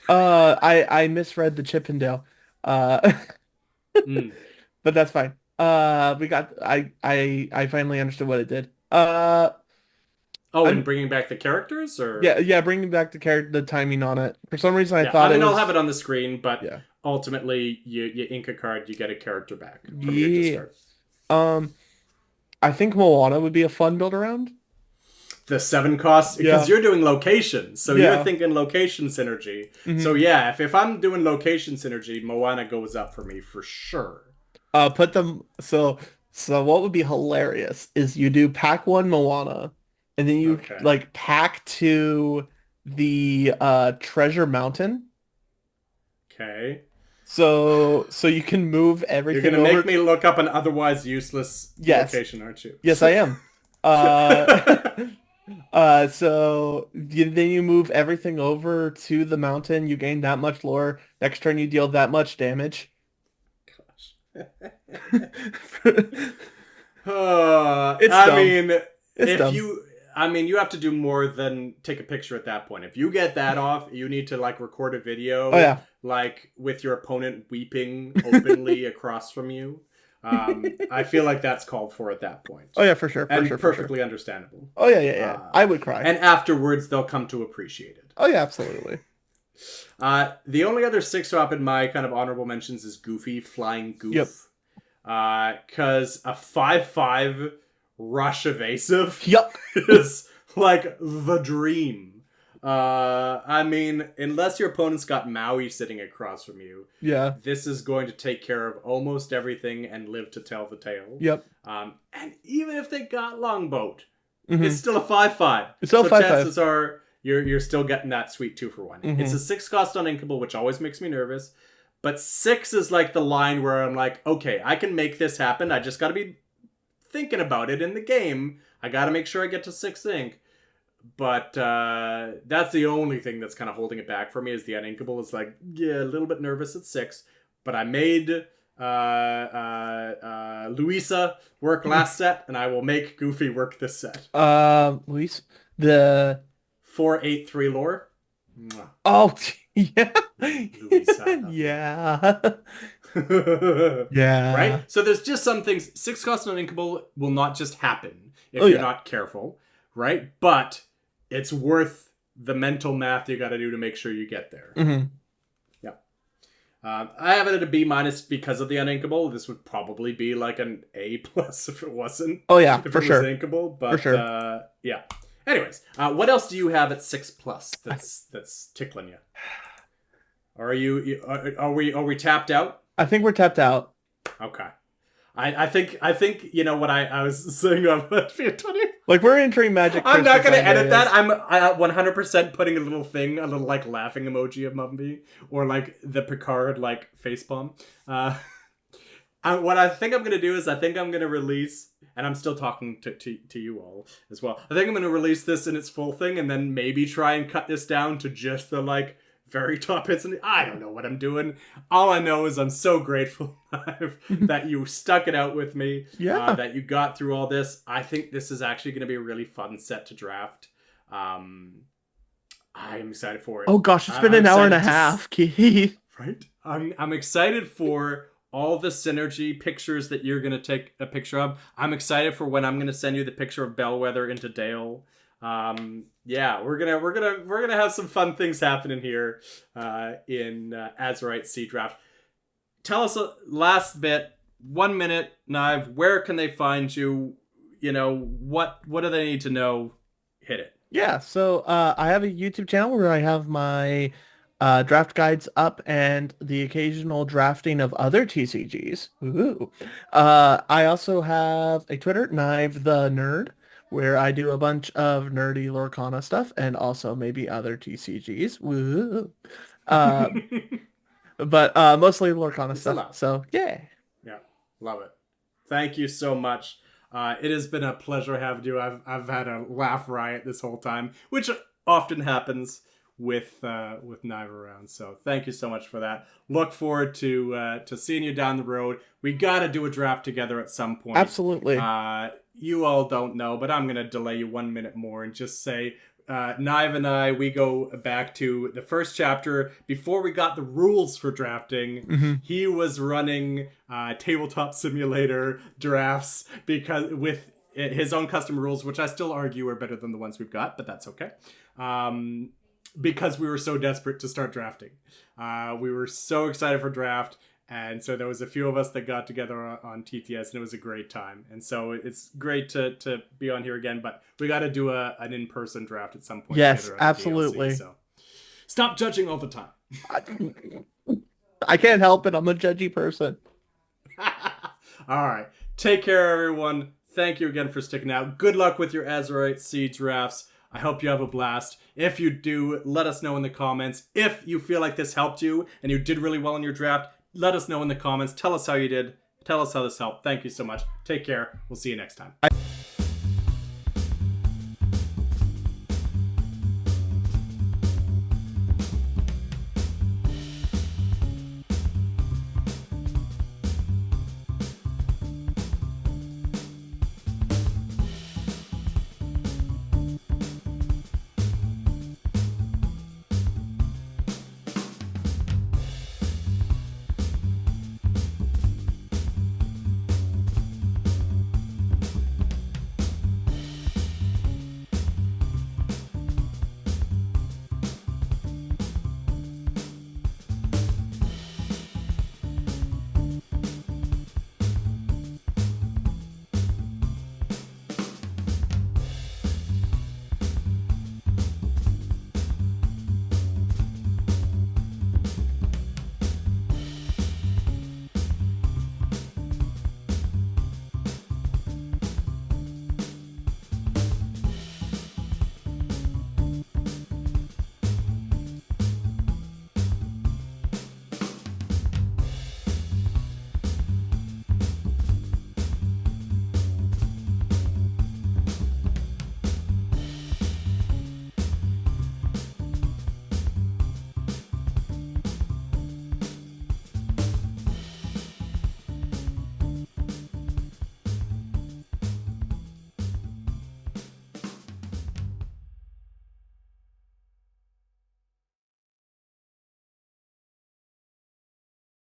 I misread the Chippendale. But that's fine. I finally understood what it did. Oh, and bringing back the characters, or yeah, bringing back the timing on it. For some reason, I thought I'll have it on the screen, but yeah. ultimately, you ink a card, you get a character back from your Yeah. discard. I think Moana would be a fun build around. The 7 cost, because you're doing locations, so you're thinking location synergy. Mm-hmm. So yeah, if I'm doing location synergy, Moana goes up for me for sure. Put them so what would be hilarious is you do pack 1 Moana, and then you like pack 2 the Treasure Mountain. Okay. So you can move everything. You're gonna make me look up an otherwise useless location, aren't you? Yes, I am. So then you move everything over to the mountain. You gain that much lore. Next turn, you deal that much damage. Gosh. It's dumb. You have to do more than take a picture at that point. If you get that off, you need to like record a video, like with your opponent weeping openly across from you. I feel like that's called for at that point. Oh yeah, for sure. Perfectly understandable. Oh yeah. I would cry. And afterwards, they'll come to appreciate it. Oh yeah, absolutely. The only other 6-drop in my kind of honorable mentions is Goofy, Flying Goof. Yep. Because a 5/5 rush evasive yep. is like the dream. Unless your opponent's got Maui sitting across from you, this is going to take care of almost everything and live to tell the tale. Yep. And even if they got Longboat, it's still a 5/5. It's still a 5/5. Chances are you're still getting that sweet 2-for-1. It's a 6 cost uninkable, which always makes me nervous. But 6 is like the line where I'm like, okay, I can make this happen. I just got to be thinking about it in the game. I got to make sure I get to 6 ink. But that's the only thing that's kind of holding it back for me is the uninkable. It's like, a little bit nervous at 6. But I made Louisa work last set, and I will make Goofy work this set. Luis, the 4/8/3 lore. Mwah. Oh, yeah. Louisa. Yeah. Yeah. Right? So there's just some things. 6 cost uninkable will not just happen if you're not careful. Right? But it's worth the mental math you got to do to make sure you get there. Yeah. I have it at a B- because of the uninkable. This would probably be like an A+ if it wasn't. Oh yeah, if for it sure. was inkable, but for sure. Yeah. Anyways, what else do you have at 6+ that's tickling you? Are we tapped out? I think we're tapped out. Okay. I think you know what I was saying on 20. Like we're entering Magic. I'm not gonna edit that. I'm 100% putting a little like laughing emoji of Mumby or like the Picard like facepalm. What I think I'm gonna do is I'm gonna release, and I'm still talking to you all as well. I think I'm gonna release this in its full thing, and then maybe try and cut this down to just the like very top hits. And I don't know what I'm doing. All I know is I'm so grateful that you stuck it out with me. Yeah. That you got through all this. I think this is actually going to be a really fun set to draft. I'm excited for it. Oh gosh, it's been an hour and a half, Keith. Right? I'm excited for all the synergy pictures that you're going to take a picture of. I'm excited for when I'm going to send you the picture of Bellwether into Dale. Yeah, we're gonna have some fun things happening here in Azurite Sea Draft. Tell us a last bit, 1 minute, Nive. Where can they find you? You know, what do they need to know? Hit it. Yeah, so I have a YouTube channel where I have my draft guides up and the occasional drafting of other TCGs. Ooh. I also have a Twitter, Nive the Nerd, where I do a bunch of nerdy Lorcana stuff and also maybe other TCGs. Woo. But mostly Lorcana stuff. So, yeah. Yeah, love it. Thank you so much. It has been a pleasure having you. I've had a laugh riot this whole time, which often happens with Nive around. So thank you so much for that. Look forward to seeing you down the road. We got to do a draft together at some point. Absolutely. You all don't know, but I'm going to delay you 1 minute more and just say Nive and I, we go back to the first chapter. Before we got the rules for drafting, he was running Tabletop Simulator drafts because with his own custom rules, which I still argue are better than the ones we've got, but that's okay. Because we were so desperate to start drafting. We were so excited for draft. And so there was a few of us that got together on TTS, and it was a great time. And so it's great to be on here again, but we got to do an in-person draft at some point. Yes, absolutely. DLC, so stop judging all the time. I can't help it. I'm a judgy person. All right. Take care, everyone. Thank you again for sticking out. Good luck with your Azurite seed drafts. I hope you have a blast. If you do, let us know in the comments. If you feel like this helped you and you did really well in your draft, let us know in the comments. Tell us how you did. Tell us how this helped. Thank you so much. Take care. We'll see you next time.